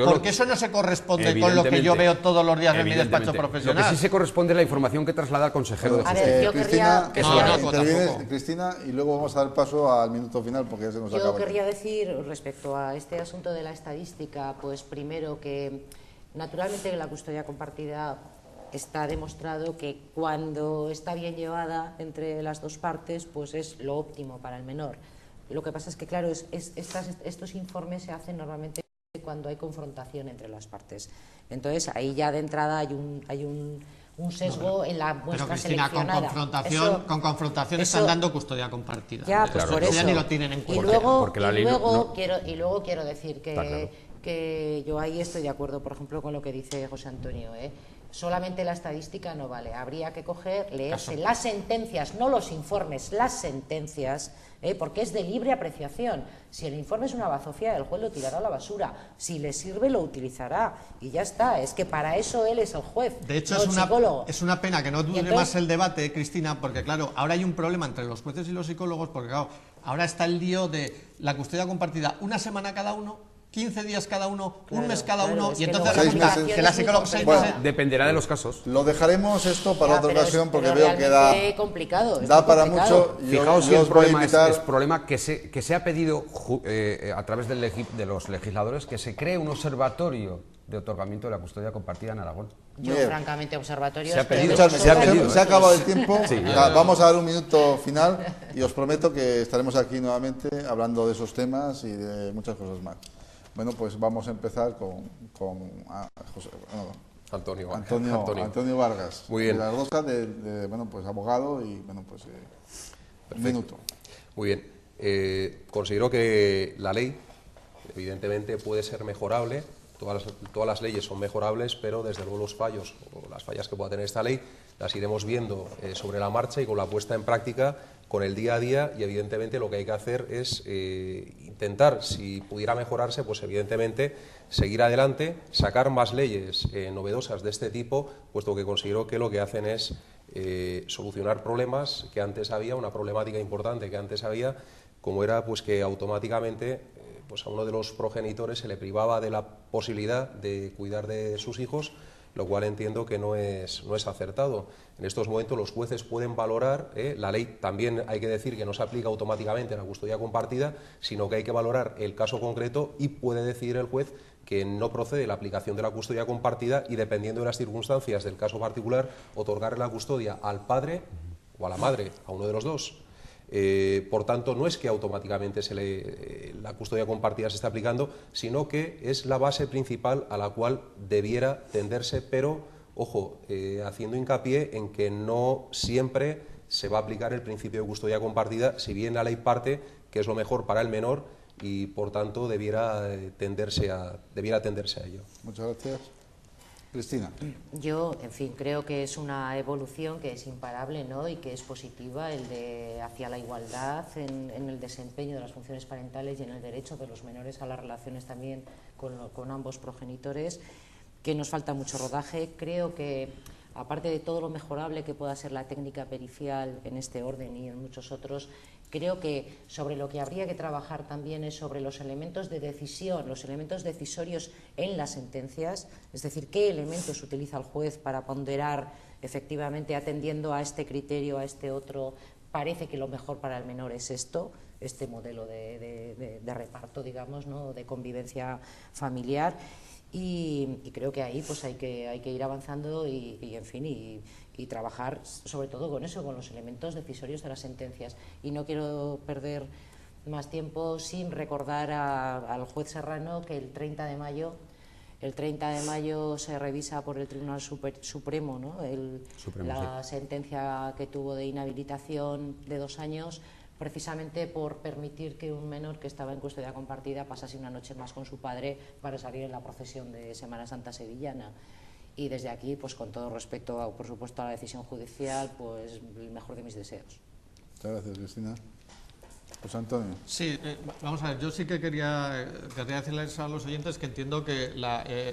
porque eso no se corresponde con lo que yo veo todos los días en mi despacho profesional. Lo que sí se corresponde es la información que traslada al consejero de justicia. Cristina, y luego vamos a dar paso al minuto final porque ya se nos acaba. Yo querría decir respecto a este asunto de la estadística, pues primero que naturalmente la custodia compartida está demostrado que cuando está bien llevada entre las dos partes, pues es lo óptimo para el menor. Lo que pasa es que, claro, estos informes se hacen normalmente cuando hay confrontación entre las partes. Entonces, ahí ya de entrada hay un sesgo en la muestra Cristina, seleccionada. Con confrontación están dando custodia compartida. Ya, pues por eso. Ya ni lo tienen en cuenta. Y luego quiero decir que yo ahí estoy de acuerdo, por ejemplo, con lo que dice José Antonio, solamente la estadística no vale, habría que leerse las sentencias, no los informes, las sentencias, porque es de libre apreciación. Si el informe es una bazofia, el juez lo tirará a la basura, si le sirve lo utilizará y ya está, es que para eso él es el juez, de hecho, no el psicólogo. Es una pena que no dure más el debate, Cristina, porque claro, ahora hay un problema entre los jueces y los psicólogos, porque claro, ahora está el lío de la custodia compartida, una semana cada uno, 15 días cada uno, un mes cada uno, y entonces resulta que la psicóloga 6 meses... Dependerá de los casos. Lo dejaremos esto para otra ocasión porque veo que da complicado. Da para mucho. Fijaos si el problema es problema que se ha pedido a través de los legisladores que se cree un observatorio de otorgamiento de la custodia compartida en Aragón. Yo, francamente, observatorio... Se ha pedido. Se ha acabado el tiempo. Sí. Vamos a dar un minuto final y os prometo que estaremos aquí nuevamente hablando de esos temas y de muchas cosas más. Bueno, pues vamos a empezar con Antonio Vargas. Muy bien. De la Rosa, pues abogado y un minuto. Muy bien. Considero que la ley, evidentemente, puede ser mejorable. Todas las leyes son mejorables, pero desde luego los fallos o las fallas que pueda tener esta ley las iremos viendo sobre la marcha y con la puesta en práctica, con el día a día, y evidentemente lo que hay que hacer es intentar, si pudiera mejorarse, pues evidentemente seguir adelante, sacar más leyes novedosas de este tipo, puesto que considero que lo que hacen es solucionar problemas que antes había, una problemática importante que antes había, como era pues que automáticamente pues a uno de los progenitores se le privaba de la posibilidad de cuidar de sus hijos, lo cual entiendo que no es acertado. En estos momentos los jueces pueden valorar, la ley también hay que decir que no se aplica automáticamente a la custodia compartida, sino que hay que valorar el caso concreto y puede decidir el juez que no procede la aplicación de la custodia compartida y, dependiendo de las circunstancias del caso particular, otorgarle la custodia al padre o a la madre, a uno de los dos. Por tanto, no es que automáticamente la custodia compartida se esté aplicando, sino que es la base principal a la cual debiera tenderse, pero, ojo, haciendo hincapié en que no siempre se va a aplicar el principio de custodia compartida, si bien la ley parte que es lo mejor para el menor y, por tanto, debiera tenderse a ello. Muchas gracias. Cristina. Yo, en fin, creo que es una evolución que es imparable, ¿no? Y que es positiva hacia la igualdad en el desempeño de las funciones parentales y en el derecho de los menores a las relaciones también con ambos progenitores, que nos falta mucho rodaje. Creo que, aparte de todo lo mejorable que pueda ser la técnica pericial en este orden y en muchos otros, creo que sobre lo que habría que trabajar también es sobre los elementos de decisión, los elementos decisorios en las sentencias, es decir, qué elementos utiliza el juez para ponderar efectivamente, atendiendo a este criterio, a este otro, parece que lo mejor para el menor es este modelo de reparto, digamos, ¿no?, de convivencia familiar. Y creo que ahí pues hay que ir avanzando y trabajar sobre todo con eso, con los elementos decisorios de las sentencias. Y no quiero perder más tiempo sin recordar al juez Serrano que el 30 de mayo se revisa por el Tribunal Supremo, ¿no?, la sentencia que tuvo de inhabilitación de 2 años, precisamente por permitir que un menor que estaba en custodia compartida pasase una noche más con su padre para salir en la procesión de Semana Santa sevillana. Y desde aquí, pues con todo respeto, por supuesto, a la decisión judicial, pues el mejor de mis deseos. Muchas gracias, Cristina. José Antonio. Sí, vamos a ver, yo sí que querría decirles a los oyentes que entiendo que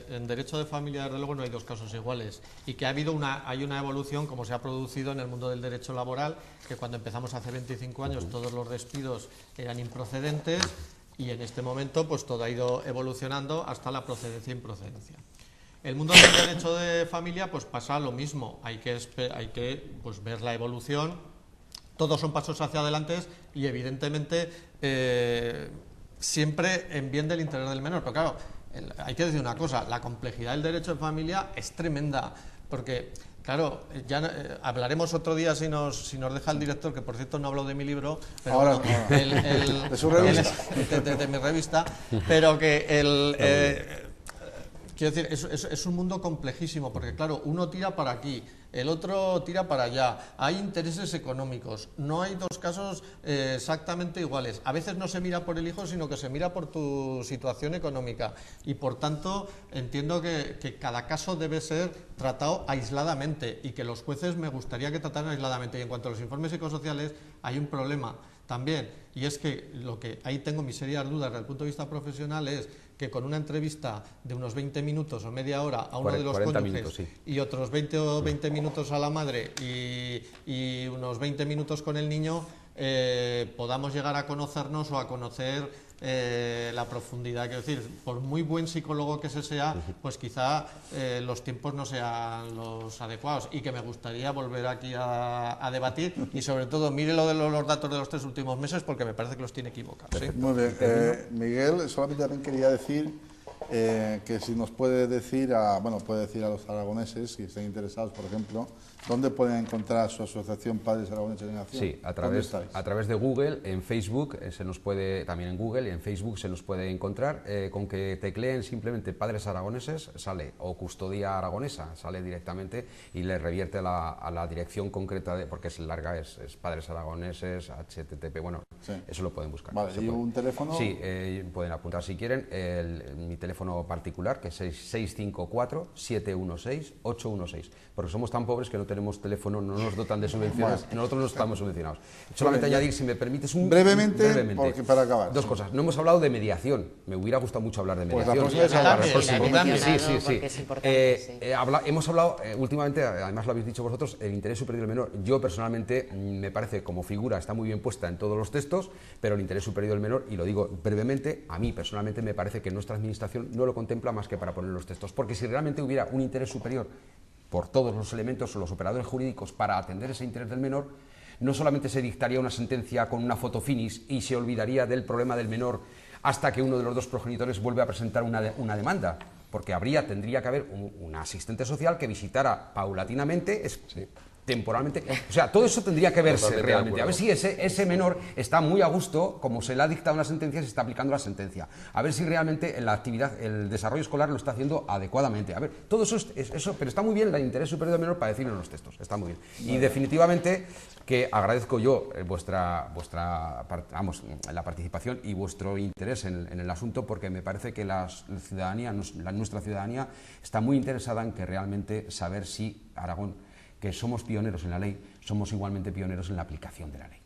en derecho de familia, desde luego, no hay dos casos iguales y que hay una evolución, como se ha producido en el mundo del derecho laboral, que cuando empezamos hace 25 años todos los despidos eran improcedentes y en este momento pues todo ha ido evolucionando hasta la procedencia e improcedencia. El mundo del derecho de familia pues pasa lo mismo, hay que pues, ver la evolución. Todos son pasos hacia adelante y evidentemente siempre en bien del interés del menor. Pero claro, hay que decir una cosa, la complejidad del derecho de familia es tremenda, porque claro, ya hablaremos otro día si nos deja el director, que por cierto no hablo de mi libro, pero ahora, de su revista. De mi revista, pero que quiero decir, es un mundo complejísimo, porque claro, uno tira para aquí, el otro tira para allá, hay intereses económicos, no hay dos casos exactamente iguales, a veces no se mira por el hijo, sino que se mira por tu situación económica, y por tanto entiendo que cada caso debe ser tratado aisladamente, y que los jueces me gustaría que trataran aisladamente. Y en cuanto a los informes psicosociales, hay un problema también, y es que lo que ahí tengo mis serias dudas desde el punto de vista profesional es que con una entrevista de unos 20 minutos o media hora a uno de los cónyuges minutos, sí. y otros 20 minutos a la madre y unos 20 minutos con el niño, podamos llegar a conocernos o a conocer la profundidad. Quiero decir, por muy buen psicólogo que se sea, pues quizá los tiempos no sean los adecuados, y que me gustaría volver aquí a debatir, y sobre todo mire lo de los datos de los 3 últimos meses, porque me parece que los tiene equivocados. ¿Sí? Muy bien. Miguel, solamente también quería decir que si nos puede decir puede decir a los aragoneses, si estén interesados, por ejemplo, ¿dónde pueden encontrar su asociación Padres Aragoneses en Acción? Sí, a través de Google, en Facebook, también en Google y en Facebook se nos puede encontrar, con que tecleen simplemente Padres Aragoneses, sale, o Custodia Aragonesa, sale directamente y les revierte a la dirección concreta, porque es larga, es Padres Aragoneses, HTTP, bueno, sí. Eso lo pueden buscar. Vale, ¿y un teléfono? Sí, pueden apuntar si quieren, mi teléfono particular, que es 654-716-816, porque somos tan pobres que no tenemos teléfono, no nos dotan de subvenciones, nosotros no estamos subvencionados. Solamente añadir, si me permites, brevemente, porque para acabar. Dos cosas. No hemos hablado de mediación. Me hubiera gustado mucho hablar de mediación. Hemos hablado últimamente, además lo habéis dicho vosotros, el interés superior del menor. Yo personalmente me parece, como figura, está muy bien puesta en todos los textos, pero el interés superior del menor, y lo digo brevemente, a mí personalmente me parece que nuestra administración no lo contempla más que para poner los textos, porque si realmente hubiera un interés superior por todos los elementos o los operadores jurídicos para atender ese interés del menor, no solamente se dictaría una sentencia con una foto finis y se olvidaría del problema del menor hasta que uno de los dos progenitores vuelve a presentar una demanda, porque tendría que haber un asistente social que visitara paulatinamente, temporalmente, o sea, todo eso tendría que verse realmente, a ver si ese menor está muy a gusto, como se le ha dictado una sentencia, se está aplicando la sentencia, a ver si realmente en la actividad, el desarrollo escolar lo está haciendo adecuadamente, a ver, todo eso, pero está muy bien el interés superior del menor para decirlo en los textos, está muy bien, y definitivamente que agradezco yo la participación y vuestro interés en el asunto, porque me parece que nuestra ciudadanía está muy interesada en que realmente saber si Aragón, que somos pioneros en la ley, somos igualmente pioneros en la aplicación de la ley.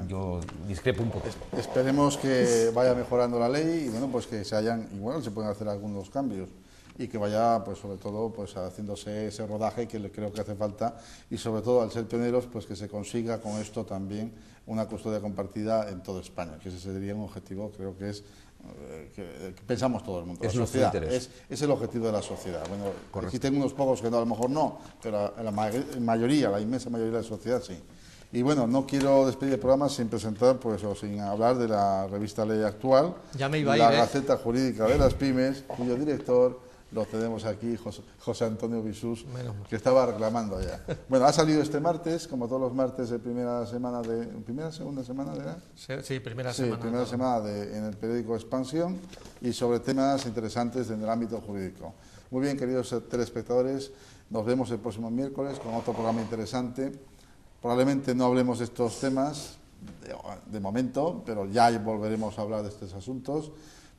Yo discrepo un poco. Esperemos que vaya mejorando la ley y pues que se pueden hacer algunos cambios y que vaya, pues sobre todo, pues haciéndose ese rodaje que creo que hace falta, y sobre todo, al ser pioneros, pues que se consiga con esto también una custodia compartida en toda España, que ese sería un objetivo, creo que es que pensamos todo el mundo. Es la sociedad, interés. es el objetivo de la sociedad. Bueno, existen unos pocos que a lo mejor no, pero la mayoría, la inmensa mayoría de la sociedad sí. Y bueno, no quiero despedir el programa sin presentar, pues, o sin hablar de la revista Ley Actual, ya me iba la Gaceta Jurídica de las Pymes, cuyo director lo tenemos aquí, José Antonio Bisús, que estaba reclamando ya. Bueno, ha salido este martes, como todos los martes de segunda semana de ¿era? Sí, primera semana en el periódico Expansión, y sobre temas interesantes en el ámbito jurídico. Muy bien, queridos telespectadores, nos vemos el próximo miércoles con otro programa interesante. Probablemente no hablemos de estos temas de momento, pero ya volveremos a hablar de estos asuntos,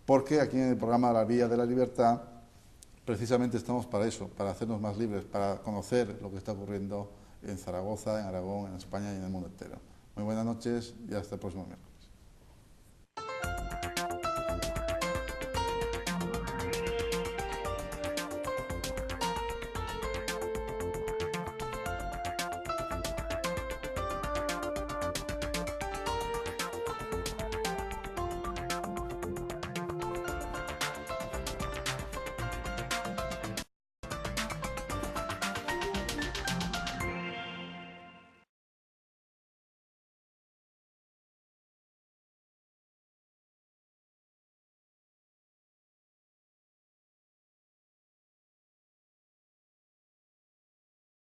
porque aquí en el programa La Vía de la Libertad precisamente estamos para eso, para hacernos más libres, para conocer lo que está ocurriendo en Zaragoza, en Aragón, en España y en el mundo entero. Muy buenas noches y hasta el próximo miércoles.